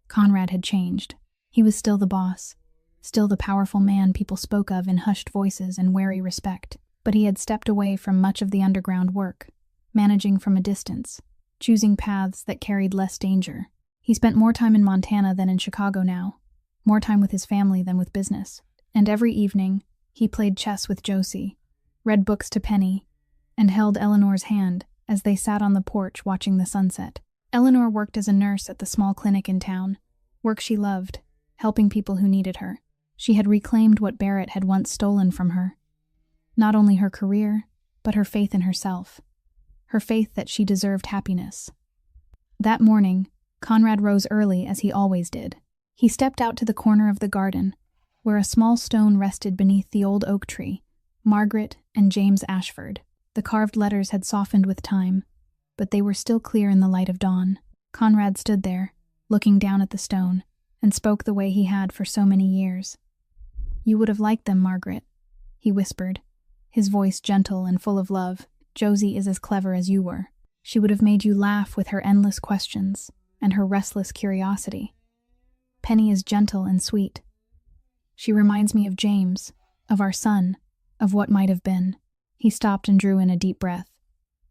Conrad had changed. He was still the boss, still the powerful man people spoke of in hushed voices and wary respect. But he had stepped away from much of the underground work, managing from a distance, choosing paths that carried less danger. He spent more time in Montana than in Chicago now, more time with his family than with business. And every evening, he played chess with Josie, read books to Penny, and held Eleanor's hand as they sat on the porch watching the sunset. Eleanor worked as a nurse at the small clinic in town, work she loved, helping people who needed her. She had reclaimed what Barrett had once stolen from her. Not only her career, but her faith in herself. Her faith that she deserved happiness. That morning, Conrad rose early as he always did. He stepped out to the corner of the garden, where a small stone rested beneath the old oak tree, Margaret and James Ashford. The carved letters had softened with time, but they were still clear in the light of dawn. Conrad stood there, looking down at the stone, and spoke the way he had for so many years. "You would have liked them, Margaret," he whispered, his voice gentle and full of love. "Josie is as clever as you were. She would have made you laugh with her endless questions and her restless curiosity. Penny is gentle and sweet. She reminds me of James, of our son, of what might have been." He stopped and drew in a deep breath.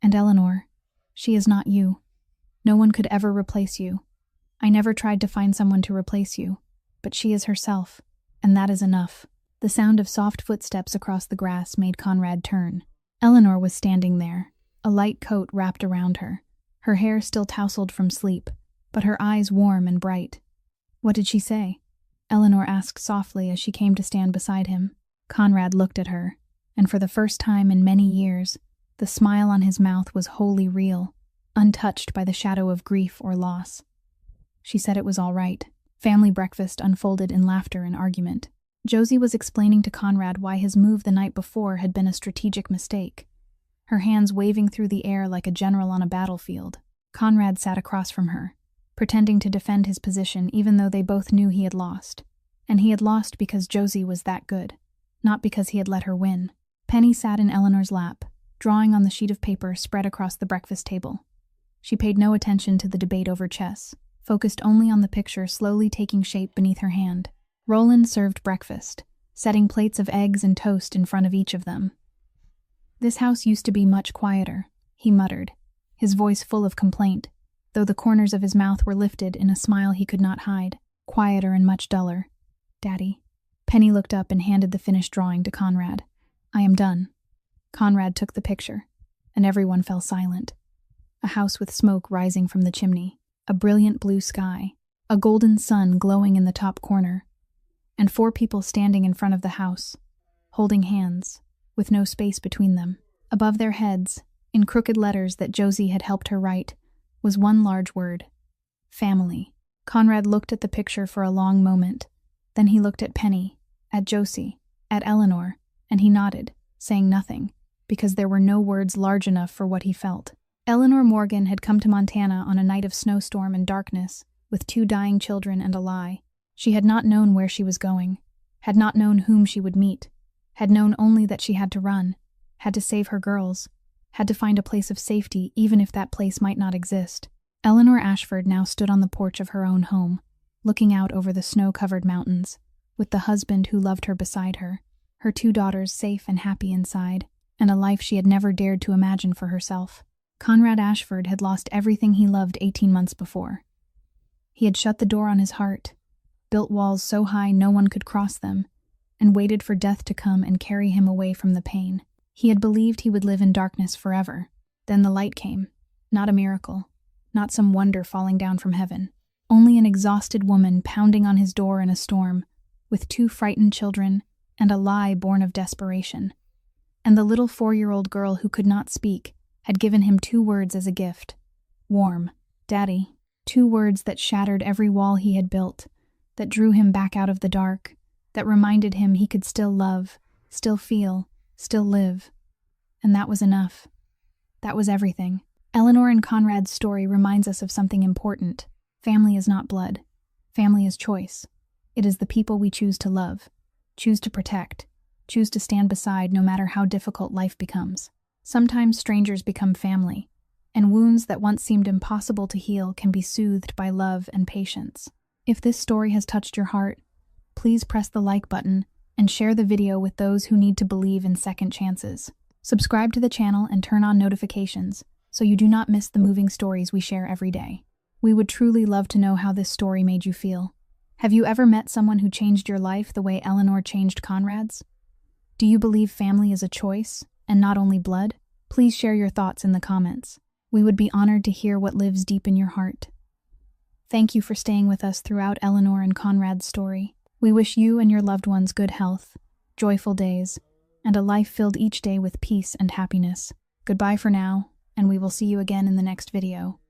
"And Eleanor, she is not you. No one could ever replace you. I never tried to find someone to replace you, but she is herself, and that is enough." The sound of soft footsteps across the grass made Conrad turn. Eleanor was standing there, a light coat wrapped around her, her hair still tousled from sleep, but her eyes warm and bright. "What did she say?" Eleanor asked softly as she came to stand beside him. Conrad looked at her, and for the first time in many years, the smile on his mouth was wholly real, untouched by the shadow of grief or loss. She said it was all right. Family breakfast unfolded in laughter and argument. Josie was explaining to Conrad why his move the night before had been a strategic mistake, her hands waving through the air like a general on a battlefield. Conrad sat across from her, pretending to defend his position even though they both knew he had lost. And he had lost because Josie was that good, not because he had let her win. Penny sat in Eleanor's lap, drawing on the sheet of paper spread across the breakfast table. She paid no attention to the debate over chess, focused only on the picture slowly taking shape beneath her hand. Roland served breakfast, setting plates of eggs and toast in front of each of them. "This house used to be much quieter," he muttered, his voice full of complaint, though the corners of his mouth were lifted in a smile he could not hide. "Quieter and much duller, Daddy." Penny looked up and handed the finished drawing to Conrad. "I am done." Conrad took the picture, and everyone fell silent. A house with smoke rising from the chimney, a brilliant blue sky, a golden sun glowing in the top corner, and 4 people standing in front of the house, holding hands, with no space between them. Above their heads, in crooked letters that Josie had helped her write, was one large word: family. Conrad looked at the picture for a long moment. Then he looked at Penny, at Josie, at Eleanor, and he nodded, saying nothing, because there were no words large enough for what he felt. Eleanor Morgan had come to Montana on a night of snowstorm and darkness, with 2 dying children and a lie. She had not known where she was going, had not known whom she would meet, had known only that she had to run, had to save her girls, had to find a place of safety even if that place might not exist. Eleanor Ashford now stood on the porch of her own home, looking out over the snow-covered mountains, with the husband who loved her beside her, her 2 daughters safe and happy inside, and a life she had never dared to imagine for herself. Conrad Ashford had lost everything he loved 18 months before. He had shut the door on his heart, built walls so high no one could cross them, and waited for death to come and carry him away from the pain. He had believed he would live in darkness forever. Then the light came. Not a miracle, not some wonder falling down from heaven. Only an exhausted woman pounding on his door in a storm, with 2 frightened children and a lie born of desperation. And the little 4-year-old girl who could not speak had given him 2 words as a gift. Warm, Daddy. 2 words that shattered every wall he had built, that drew him back out of the dark, that reminded him he could still love, still feel, still live. And that was enough. That was everything. Eleanor and Conrad's story reminds us of something important. Family is not blood. Family is choice. It is the people we choose to love, choose to protect, choose to stand beside no matter how difficult life becomes. Sometimes strangers become family, and wounds that once seemed impossible to heal can be soothed by love and patience. If this story has touched your heart, please press the like button and share the video with those who need to believe in second chances. Subscribe to the channel and turn on notifications so you do not miss the moving stories we share every day. We would truly love to know how this story made you feel. Have you ever met someone who changed your life the way Eleanor changed Conrad's? Do you believe family is a choice, and not only blood? Please share your thoughts in the comments. We would be honored to hear what lives deep in your heart. Thank you for staying with us throughout Eleanor and Conrad's story. We wish you and your loved ones good health, joyful days, and a life filled each day with peace and happiness. Goodbye for now, and we will see you again in the next video.